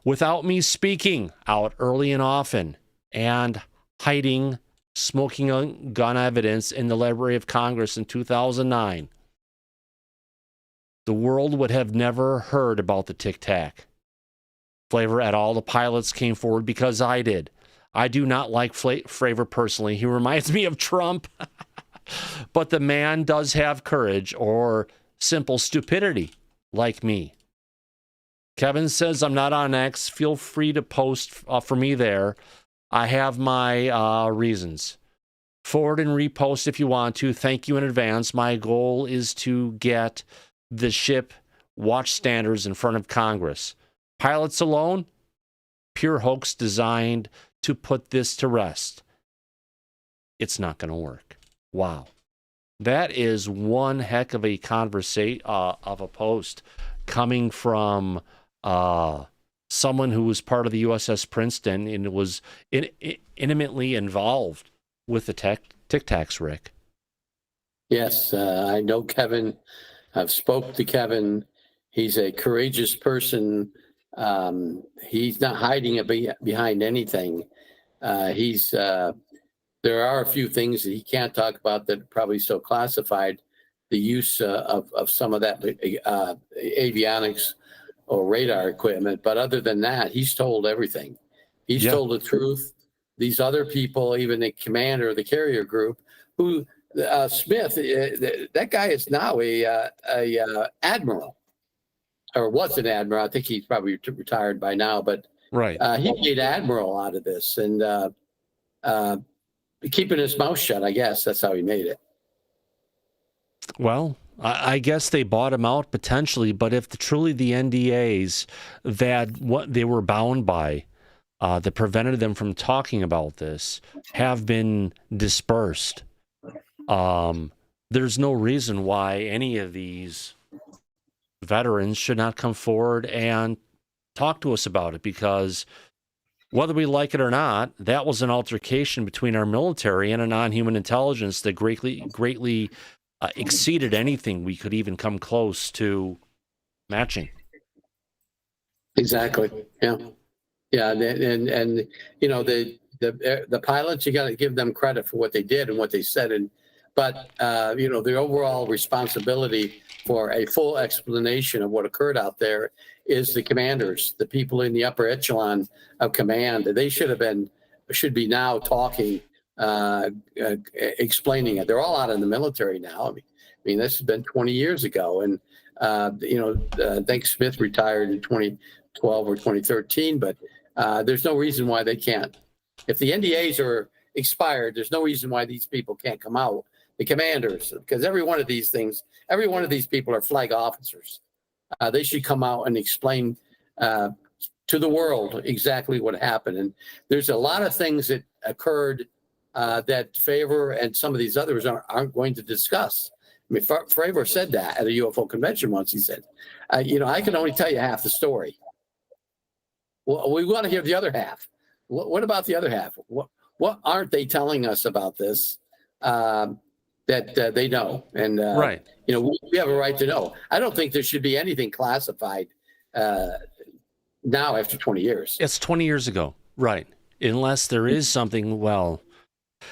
Without me speaking out early and often and hiding smoking gun evidence in the Library of Congress in 2009, the world would have never heard about the Tic Tac. Flavor et al. The pilots came forward because I did. I do not like Fravor personally. He reminds me of Trump. But the man does have courage or simple stupidity like me. Kevin says, I'm not on X. Feel free to post for me there. I have my reasons. Forward and repost if you want to. Thank you in advance. My goal is to get the ship watch standards in front of Congress. Pilots alone, pure hoax designed to put this to rest. It's not going to work. Wow. That is one heck of a conversation, of a post coming from someone who was part of the USS Princeton and was intimately involved with the Tic Tacs, Rick.
Yes, I know Kevin. I've spoke to Kevin. He's a courageous person. He's not hiding it behind anything. There are a few things that he can't talk about that are probably so classified. The use of some of that avionics or radar equipment. But other than that, he's told everything. He's told the truth. These other people, even the commander of the carrier group, who Smith, that guy is now a admiral, or was an admiral. I think he's probably retired by now. But
right,
he made admiral out of this, and keeping his mouth shut. I guess that's how he made it.
Well, I guess they bought him out potentially, but if truly the NDAs that what they were bound by that prevented them from talking about this have been dispersed, there's no reason why any of these veterans should not come forward and talk to us about it, because whether we like it or not, that was an altercation between our military and a non-human intelligence that greatly exceeded anything we could even come close to matching.
Exactly. Yeah. And you know, the pilots, you got to give them credit for what they did and what they said. But you know, the overall responsibility for a full explanation of what occurred out there is the commanders, the people in the upper echelon of command. They should be now talking, explaining it. They're all out in the military now. I mean, this has been 20 years ago. And, you know, I think Smith retired in 2012 or 2013, but there's no reason why they can't. If the NDAs are expired, there's no reason why these people can't come out. The commanders, because every one of these people are flag officers. They should come out and explain to the world exactly what happened. And there's a lot of things that occurred that Fravor and some of these others aren't going to discuss. I mean, Fravor said that at a UFO convention once. He said, you know, I can only tell you half the story. Well, we want to hear the other half. What about the other half? What aren't they telling us about this that they know? And,
right.
You know, we have a right to know. I don't think there should be anything classified now after 20 years.
It's 20 years ago. Right. Unless there is something, well,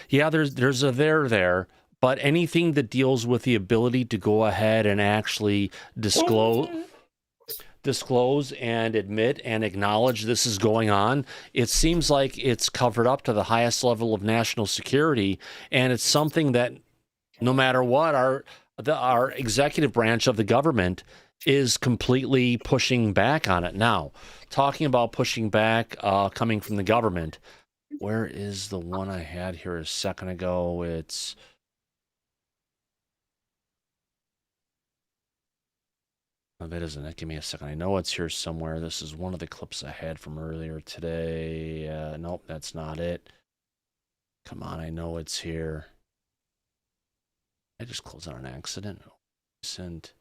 yeah, there's a there, but anything that deals with the ability to go ahead and actually disclose and admit and acknowledge this is going on, it seems like it's covered up to the highest level of national security, and it's something that no matter what, our executive branch of the government is completely pushing back on it. Now, talking about pushing back, coming from the government, where is the one I had here a second ago? It's... Oh, that isn't it. Give me a second. I know it's here somewhere. This is one of the clips I had from earlier today. Nope, that's not it. Come on, I know it's here. I just closed on an accident. Send.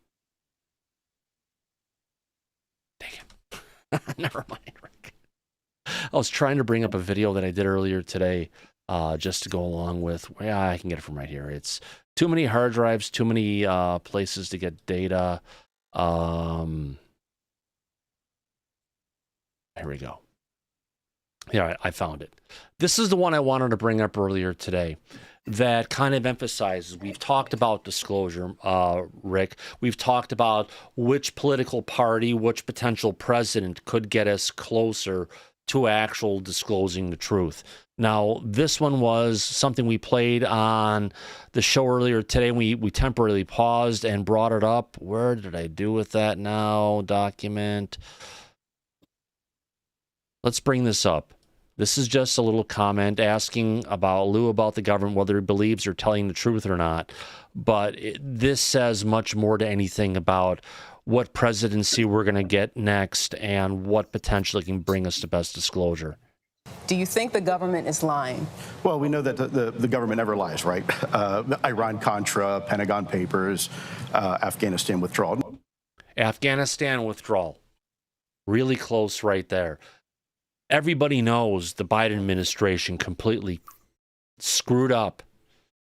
Dang it. Never mind, Rick. I was trying to bring up a video that I did earlier today, just to go along with, yeah, I can get it from right here. It's too many hard drives, too many places to get data. Here we go. Yeah, I found it. This is the one I wanted to bring up earlier today that kind of emphasizes, we've talked about disclosure, Rick. We've talked about which political party, which potential president could get us closer to actual disclosing the truth. Now, this one was something we played on the show earlier today. We temporarily paused and brought it up. Where did I do with that now? Document. Let's bring this up. This is just a little comment asking about Lue about the government, whether he believes they're telling the truth or not. But this says much more to anything about what presidency we're going to get next and what potentially can bring us to best disclosure.
Do you think the government is lying?
Well, we know that the government never lies, right? Iran-Contra, Pentagon Papers, Afghanistan withdrawal.
Afghanistan withdrawal. Really close right there. Everybody knows the Biden administration completely screwed up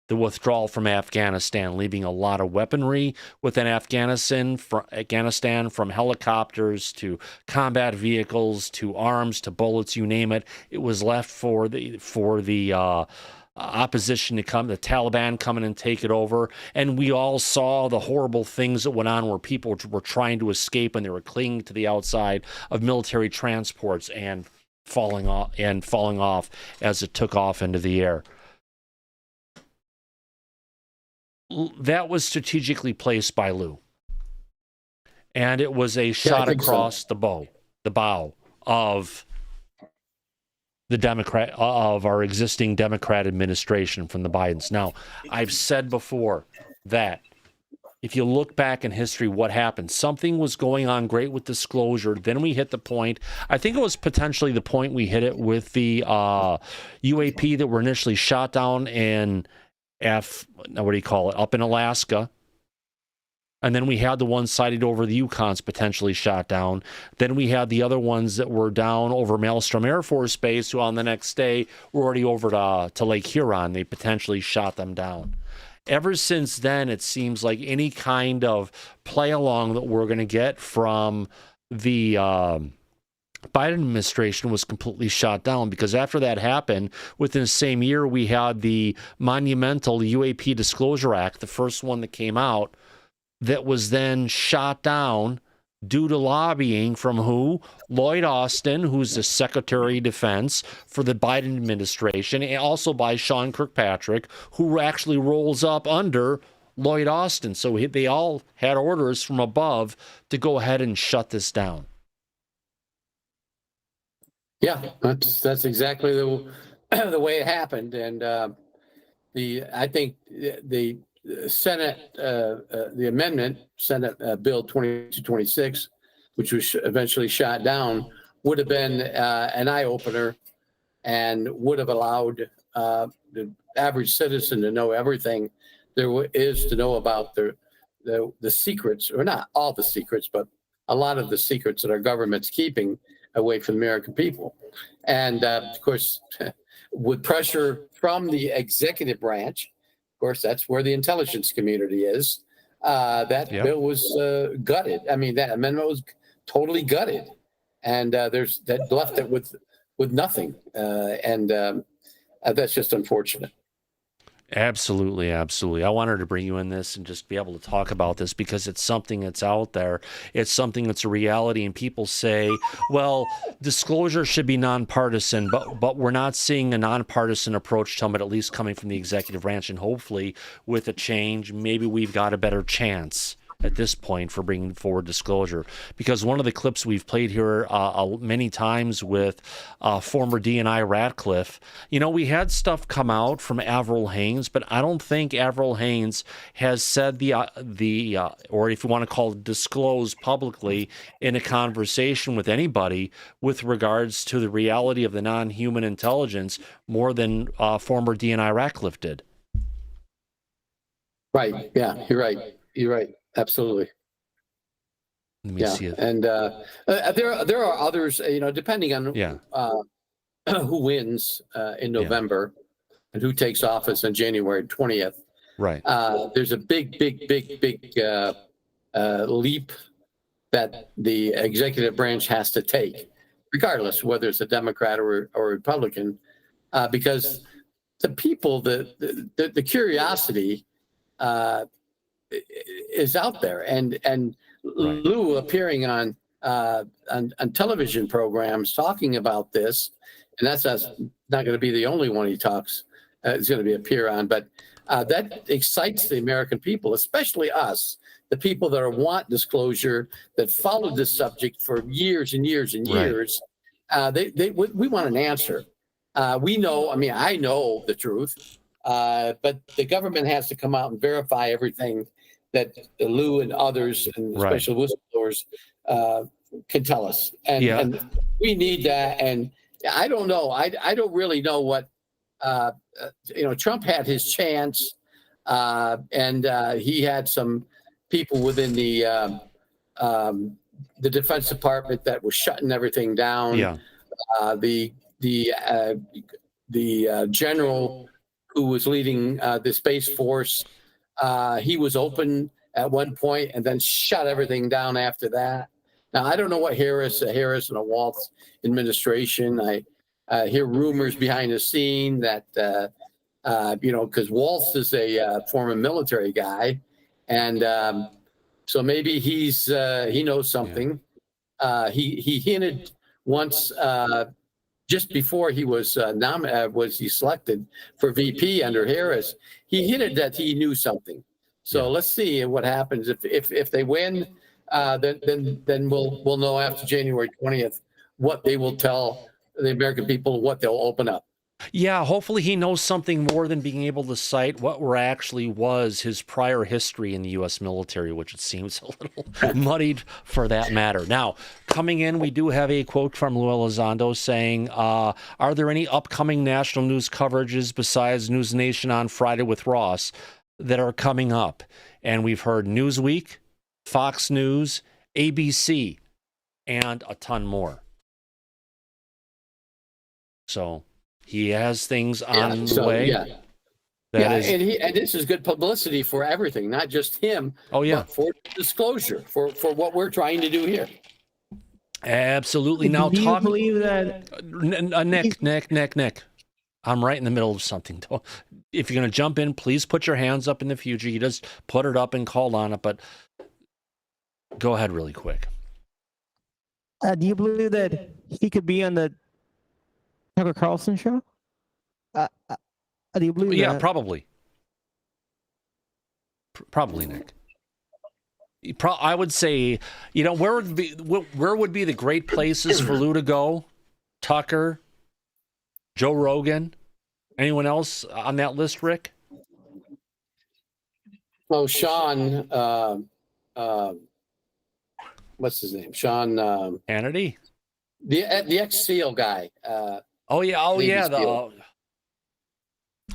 the withdrawal from Afghanistan, leaving a lot of weaponry within Afghanistan, from helicopters to combat vehicles to arms to bullets, you name it. It was left for the opposition to come, the Taliban come in and take it over. And we all saw the horrible things that went on where people were trying to escape and they were clinging to the outside of military transports and falling off as it took off into the air. That was strategically placed by Lue. And it was a shot across the bow of our existing Democrat administration from the Bidens. Now, I've said before that if you look back in history, what happened? Something was going on great with disclosure. Then we hit the point. I think it was potentially the point we hit it with the UAP that were initially shot down in up in Alaska. And then we had the ones sighted over the Yukons potentially shot down. Then we had the other ones that were down over Maelstrom Air Force Base, who on the next day were already over to Lake Huron. They potentially shot them down. Ever since then, it seems like any kind of play along that we're going to get from the Biden administration was completely shot down, because after that happened, within the same year, we had the monumental UAP Disclosure Act, the first one that came out, that was then shot down due to lobbying from who? Lloyd Austin, who's the Secretary of Defense for the Biden administration, and also by Sean Kirkpatrick, who actually rolls up under Lloyd Austin. So they all had orders from above to go ahead and shut this down.
Yeah, that's exactly the way it happened. And I think the Senate, the amendment, Senate Bill 2226, which was eventually shot down, would have been an eye-opener and would have allowed the average citizen to know everything there is to know about the secrets, or not all the secrets, but a lot of the secrets that our government's keeping away from the American people. And of course, with pressure from the executive branch, of course, that's where the intelligence community is. Bill was gutted. I mean, that amendment was totally gutted, and that left it with nothing. That's just unfortunate.
Absolutely, absolutely. I wanted to bring you in this and just be able to talk about this because it's something that's out there. It's something that's a reality, and people say, well, disclosure should be nonpartisan, but we're not seeing a nonpartisan approach to them, at least coming from the executive branch, and hopefully with a change, maybe we've got a better chance at this point for bringing forward disclosure, because one of the clips we've played here many times with former DNI Ratcliffe, you know, we had stuff come out from Avril Haines, but I don't think Avril Haines has said or if you want to call it disclosed publicly in a conversation with anybody with regards to the reality of the non-human intelligence more than former DNI Ratcliffe did.
Right. Yeah, you're right. You're right. Absolutely.
Let me see it.
And there are others, you know, depending on who wins in November and who takes office on January 20th.
Right.
There's a big leap that the executive branch has to take, regardless whether it's a Democrat or Republican, because the people, the curiosity is out there, and Lue appearing on television programs talking about this, and that's not going to be the only one he talks is going to appear on, but that excites the American people, especially us, the people that want disclosure, that followed this subject for years and years and years. We want an answer. We know, I mean, I know the truth, but the government has to come out and verify everything that Lue and others, and especially whistleblowers, can tell us. And we need that. And I don't know. I don't really know what, you know, Trump had his chance, and he had some people within the Defense Department that was shutting everything down. The general who was leading the Space Force, he was open at one point and then shut everything down after that. Now, I don't know what Harris and a Waltz administration. I hear rumors behind the scene that, you know, because Waltz is a former military guy, and so maybe he knows something. He hinted once, just before he was selected for VP under Harris, he hinted that he knew something. So let's see what happens if they win. Then we'll know after January 20th what they will tell the American people, what they'll open up.
Yeah, hopefully he knows something more than being able to cite what actually was his prior history in the U.S. military, which it seems a little muddied for that matter. Now, coming in, we do have a quote from Lue Elizondo saying, are there any upcoming national news coverages besides News Nation on Friday with Ross that are coming up? And we've heard Newsweek, Fox News, ABC, and a ton more. So he has things on the way.
And this is good publicity for everything, not just him. But for disclosure, for what we're trying to do here.
Absolutely. Now,
do you believe that?
Nick, I'm right in the middle of something. If you're going to jump in, please put your hands up in the future. You just put it up and call on it, but go ahead really quick.
Do you believe that he could be on the Tucker Carlson show? Do you believe that?
Yeah, probably. Probably, Nick. I would say, you know, where would be the great places for Lue to go? Tucker, Joe Rogan, anyone else on that list, Rick?
Oh, Sean, what's his name? Sean
Hannity,
the ex-SEAL guy.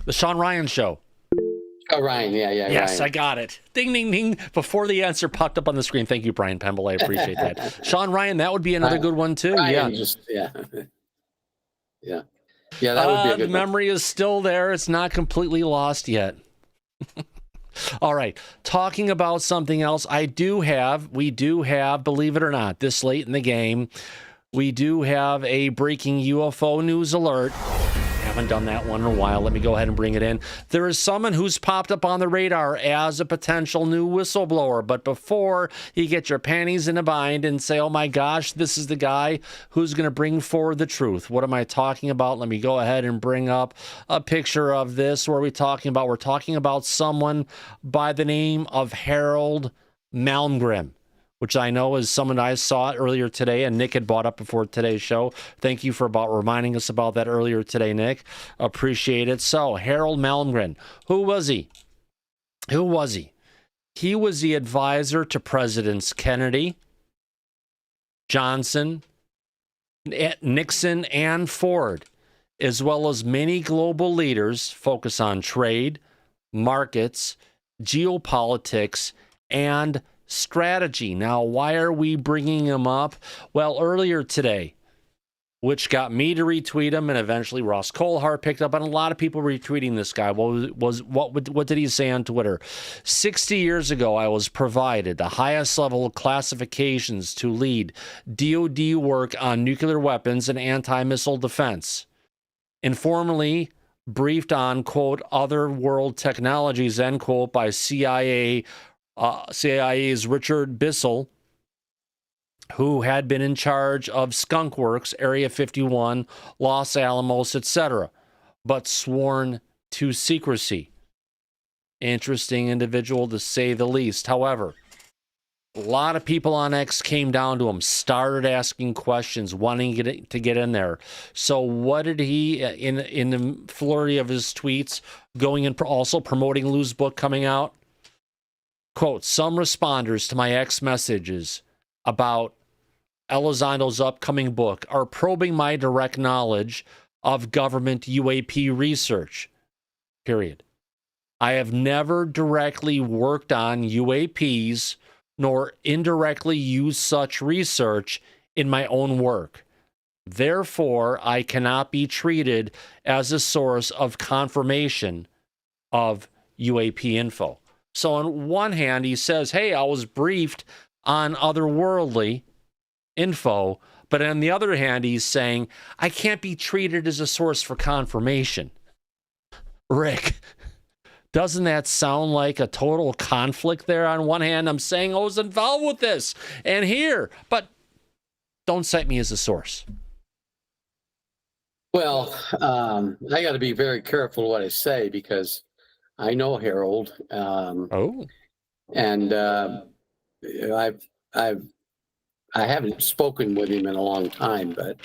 The Sean Ryan show.
Oh, Ryan, yeah.
Yes,
Ryan.
I got it. Ding, ding, ding. Before the answer popped up on the screen. Thank you, Brian Pemble. I appreciate that. Sean Ryan, that would be another good one, too.
Ryan,
yeah,
that would be a good
the
one.
memory is still there. It's not completely lost yet. All right. Talking about something else, we do have, believe it or not, this late in the game, we do have a breaking UFO news alert. Haven't done that one in a while. Let me go ahead and bring it in. There is someone who's popped up on the radar as a potential new whistleblower. But before you get your panties in a bind and say, oh my gosh, this is the guy who's going to bring forward the truth. What am I talking about? Let me go ahead and bring up a picture of this. What are we talking about? We're talking about someone by the name of Harold Malmgren, which I know is someone I saw earlier today, and Nick had brought up before today's show. Thank you for reminding us about that earlier today, Nick. Appreciate it. So, Harold Malmgren, who was he? Who was he? He was the advisor to Presidents Kennedy, Johnson, Nixon, and Ford, as well as many global leaders focus on trade, markets, geopolitics, and strategy. Now, why are we bringing him up? Well, earlier today, which got me to retweet him, and eventually Ross Colhart picked up on a lot of people retweeting this guy. What did he say on Twitter? 60 years ago, I was provided the highest level of classifications to lead DOD work on nuclear weapons and anti-missile defense. Informally briefed on, quote, other world technologies, end quote, by CIA's Richard Bissell, who had been in charge of Skunk Works, Area 51, Los Alamos, etc., but sworn to secrecy. Interesting individual, to say the least. However, a lot of people on X came down to him, started asking questions, wanting to get in there. So what did he, in the flurry of his tweets, going and also promoting Lue's book coming out? Quote, some responders to my X messages about Elizondo's upcoming book are probing my direct knowledge of government UAP research, period. I have never directly worked on UAPs nor indirectly used such research in my own work. Therefore, I cannot be treated as a source of confirmation of UAP info. So on one hand, he says, hey, I was briefed on otherworldly info, but on the other hand, he's saying, I can't be treated as a source for confirmation. Rick, doesn't that sound like a total conflict there? On one hand, I'm saying I was involved with this and here, but don't cite me as a source.
Well, I got to be very careful what I say because I know Harold. And I haven't spoken with him in a long time, but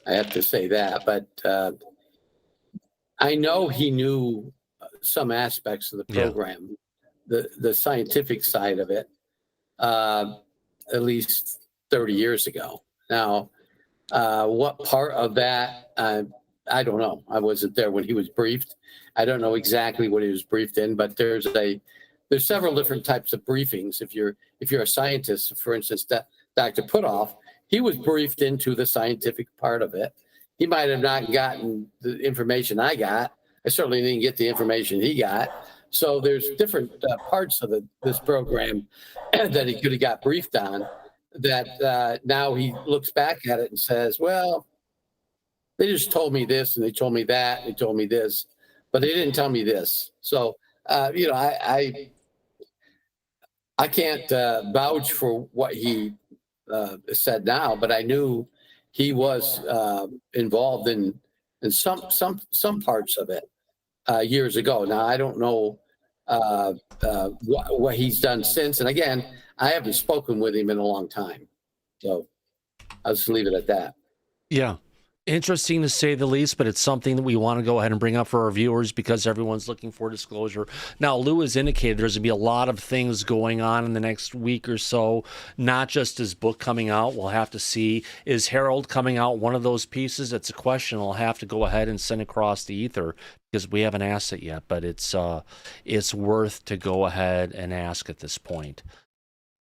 I have to say that. But I know he knew some aspects of the program, the scientific side of it, at least 30 years ago. Now, what part of that, I don't know. I wasn't there when he was briefed. I don't know exactly what he was briefed in, but there's several different types of briefings. If you're a scientist, for instance, Dr. Putoff, he was briefed into the scientific part of it. He might have not gotten the information I got. I certainly didn't get the information he got. So there's different parts of this program that he could have got briefed on that now he looks back at it and says, well, they just told me this and they told me that and they told me this, but they didn't tell me this. So, I can't vouch for what he said now, but I knew he was involved in some parts of it years ago. Now I don't know what he's done since, and again, I haven't spoken with him in a long time, so I'll just leave it at that.
Yeah. Interesting to say the least, but it's something that we want to go ahead and bring up for our viewers because everyone's looking for disclosure. Now, Lue has indicated there's going to be a lot of things going on in the next week or so, not just his book coming out. We'll have to see. Is Harold coming out one of those pieces? It's a question I'll have to go ahead and send across the ether because we haven't asked it yet, but it's worth to go ahead and ask at this point.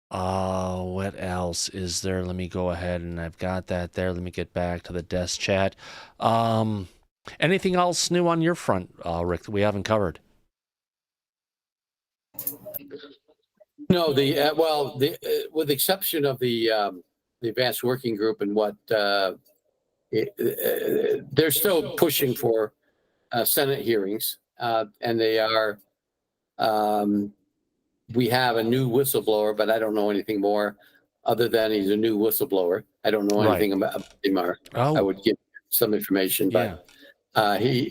What else is there? Let me go ahead and I've got that there. Let me get back to the desk chat. Anything else new on your front, Rick, that we haven't covered?
No, with the exception of the advanced working group and what they're still pushing for Senate hearings, and they are. We have a new whistleblower, but I don't know anything more other than he's a new whistleblower. I don't know anything about him. I would give some information, but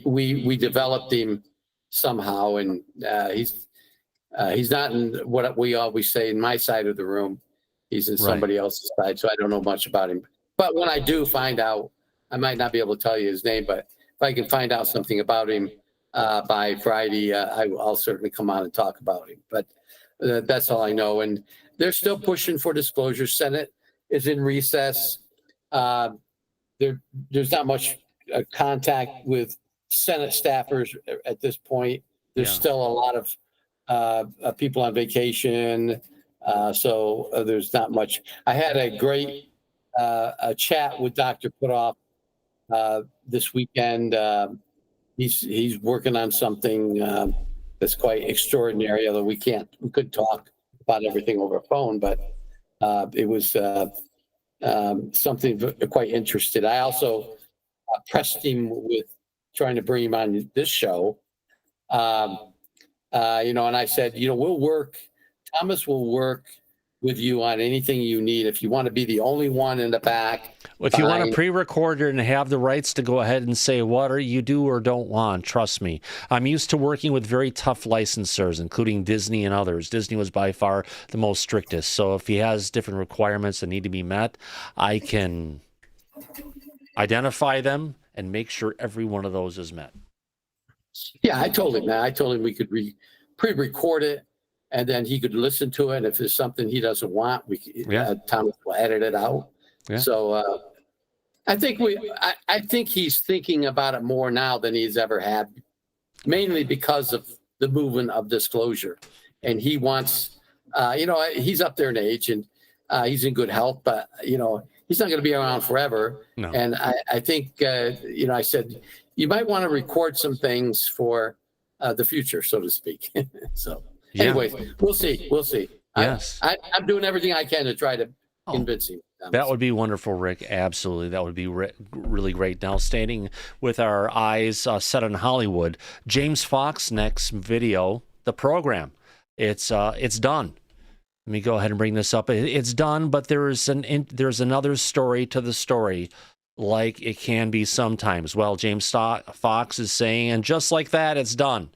we developed him somehow, and he's He's not in what we always say in my side of the room. He's in somebody else's side, so I don't know much about him. But when I do find out, I might not be able to tell you his name, but if I can find out something about him by Friday, I'll certainly come on and talk about him. But that's all I know. And they're still pushing for disclosure. Senate is in recess. There's not much contact with Senate staffers at this point. There's still a lot of people on vacation. So there's not much. I had a great a chat with Dr. Putoff this weekend. He's working on something that's quite extraordinary, although we couldn't talk about everything over a phone, but it was something quite interesting. I also pressed him with trying to bring him on this show. And I said, we'll work. Thomas will work with you on anything you need. If you want to be the only one in the back.
Well, if you want to pre-record it and have the rights to go ahead and say what you do or don't want, trust me. I'm used to working with very tough licensors, including Disney and others. Disney was by far the most strictest. So if he has different requirements that need to be met, I can identify them and make sure every one of those is met.
Yeah, I told him that. I told him we could pre-record it, and then he could listen to it. If there's something he doesn't want, Thomas will edit it out. Yeah. So I think he's thinking about it more now than he's ever had, mainly because of the movement of disclosure. And he wants, he's up there in age and he's in good health, but he's not going to be around forever.
No. And
I think, I said, you might want to record some things for the future, so to speak. So anyways, we'll see.
Yes.
I'm doing everything I can to try to convince him.
That would be wonderful, Rick. Absolutely. That would be really great. Now, standing with our eyes set on Hollywood, James Fox next video, the program. It's done. Let me go ahead and bring this up. It's done, but there's another story to the story, like it can be sometimes. Well, James Fox is saying, and just like that, it's done.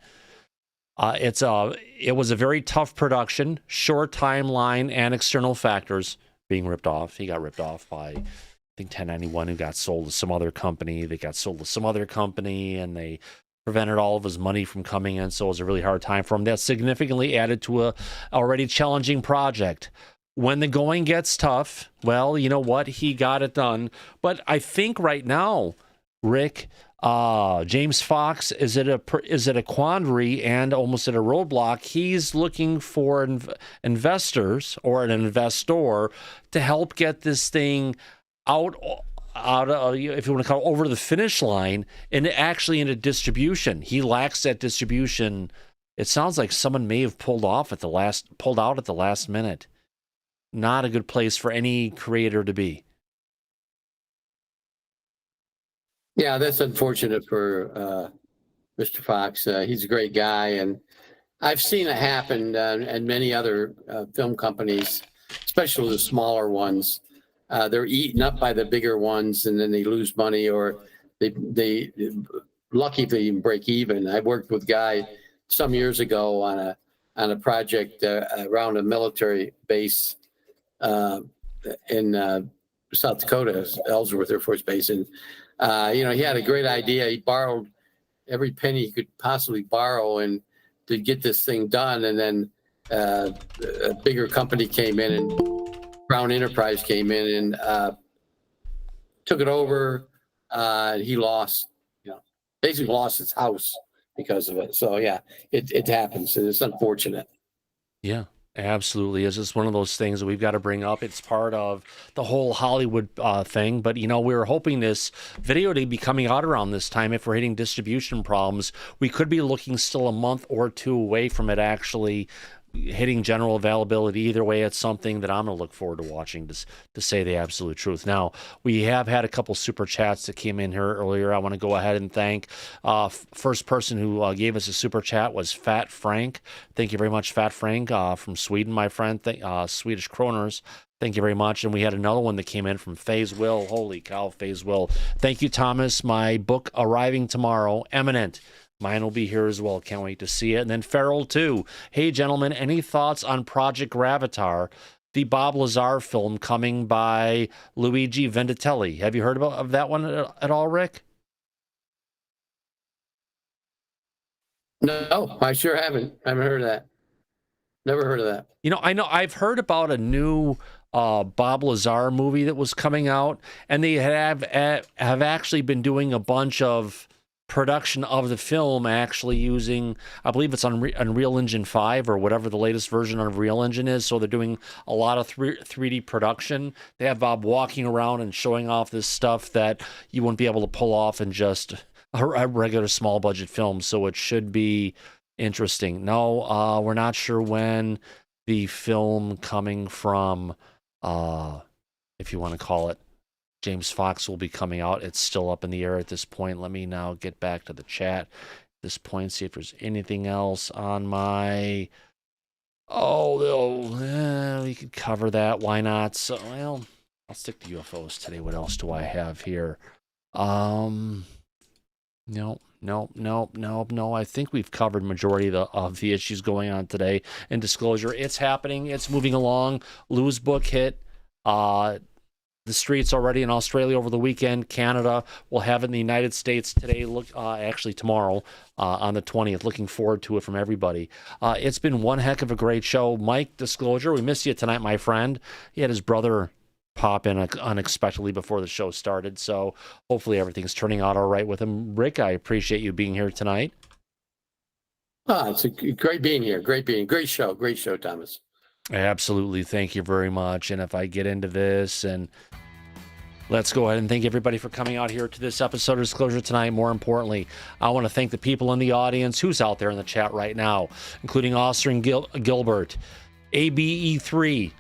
It was a very tough production, short timeline, and external factors. Being ripped off. He got ripped off by, I think, 1091, who got sold to some other company. They got sold to some other company, and they prevented all of his money from coming in, so it was a really hard time for him. That significantly added to a already challenging project. When the going gets tough, well, you know what? He got it done. But I think right now, Rick, James Fox is at a quandary and almost at a roadblock. He's looking for investors or an investor to help get this thing out of, if you want to call it, over the finish line and actually into distribution. He lacks that distribution. It sounds like someone may have pulled out at the last minute. Not a good place for any creator to be.
Yeah, that's unfortunate for Mr. Fox. He's a great guy, and I've seen it happen and many other film companies, especially the smaller ones. They're eaten up by the bigger ones, and then they lose money, or they lucky if they even break even. I worked with a guy some years ago on a project around a military base in South Dakota, Ellsworth Air Force Base, and he had a great idea. He borrowed every penny he could possibly borrow and to get this thing done. And then a bigger company came in, and Brown Enterprise came in and took it over. He lost, basically lost his house because of it. So yeah, it happens, and it's unfortunate.
Yeah. Absolutely. It's just one of those things that we've got to bring up. It's part of the whole Hollywood thing. But, we were hoping this video to be coming out around this time. If we're hitting distribution problems, we could be looking still a month or two away from it actually hitting general availability. Either way, it's something that I'm going to look forward to watching, to say the absolute truth. Now, we have had a couple super chats that came in here earlier. I want to go ahead and thank first person who gave us a super chat was Fat Frank. Thank you very much, Fat Frank, from Sweden, my friend. Swedish kroners. Thank you very much. And we had another one that came in from Faze Will. Holy cow, Faze Will. Thank you, Thomas. My book arriving tomorrow, Imminent. Mine will be here as well. Can't wait to see it. And then Farrell, too. Hey, gentlemen, any thoughts on Project Gravatar, the Bob Lazar film coming by Luigi Venditelli? Have you heard of that one at all, Rick?
No, I sure haven't. I haven't heard of that. Never heard of that.
You know I've heard about a new Bob Lazar movie that was coming out, and they have actually been doing a bunch of production of the film, actually using, I believe it's on Unreal Engine 5 or whatever the latest version of Unreal Engine is. So they're doing a lot of 3D production. They have Bob walking around and showing off this stuff that you wouldn't be able to pull off in just a regular small budget film. So it should be interesting. No, we're not sure when the film coming from, if you want to call it, James Fox will be coming out. It's still up in the air at this point. Let me now get back to the chat at this point, see if there's anything else on my... we could cover that. Why not? So, well, I'll stick to UFOs today. What else do I have here? No. I think we've covered majority of the issues going on today in Disclosure. It's happening. It's moving along. Lue's book hit the streets already in Australia over the weekend. Canada will have it in the United States today. Actually tomorrow on the 20th. Looking forward to it from everybody. It's been one heck of a great show. Mike, Disclosure, we missed you tonight, my friend. He had his brother pop in unexpectedly before the show started, so hopefully everything's turning out all right with him. Rick, I appreciate you being here tonight.
It's great being here. Great show, Thomas.
Absolutely. Thank you very much. And if I get into this, and let's go ahead and thank everybody for coming out here to this episode of Disclosure tonight. More importantly, I want to thank the people in the audience who's out there in the chat right now, including Austin Gilbert, ABE3,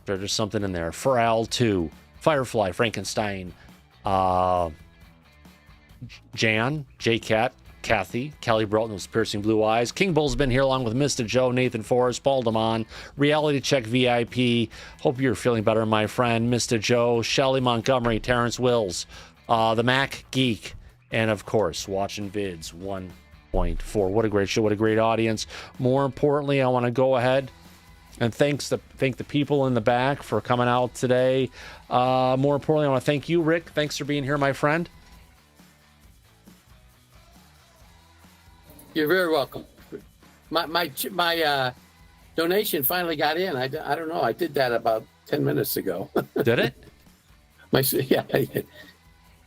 there's something in there, Pharrell 2, Firefly, Frankenstein, Jan, J-Cat, Kathy, Kelly Broughton with piercing blue eyes. King Bull's been here along with Mr. Joe, Nathan Forrest, Paul Damon, Reality Check VIP. Hope you're feeling better, my friend. Mr. Joe, Shelly Montgomery, Terrence Wills, the Mac Geek, and of course, Watching Vids 1.4. What a great show. What a great audience. More importantly, I want to go ahead and thank the people in the back for coming out today. More importantly, I want to thank you, Rick. Thanks for being here, my friend.
You're very welcome. My donation finally got in. I don't know. I did that about 10 minutes ago.
Did it?
Yeah.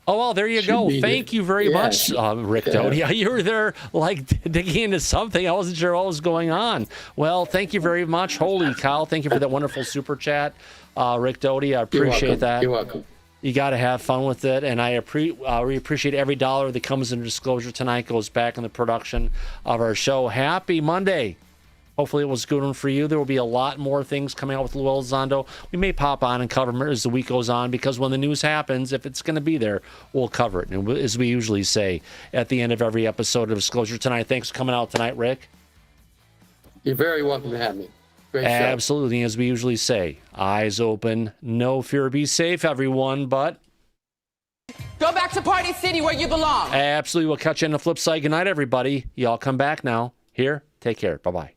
Oh, well, there you go. Thank you very much, Rick Doty. You were there, like, digging into something. I wasn't sure what was going on. Well, thank you very much. Holy cow. Thank you for that wonderful super chat, Rick Doty. I appreciate that.
You're welcome.
You got to have fun with it, and we appreciate every dollar that comes into Disclosure tonight, goes back in the production of our show. Happy Monday. Hopefully it was a good one for you. There will be a lot more things coming out with Lue Elizondo. We may pop on and cover them as the week goes on, because when the news happens, if it's going to be there, we'll cover it. And as we usually say at the end of every episode of Disclosure tonight, thanks for coming out tonight, Rick.
You're very welcome to have me. Great show.
Absolutely, as we usually say, eyes open, no fear, be safe, everyone, but...
Go back to Party City where you belong.
Absolutely, we'll catch you on the flip side. Good night, everybody. Y'all come back now. Here, take care. Bye-bye.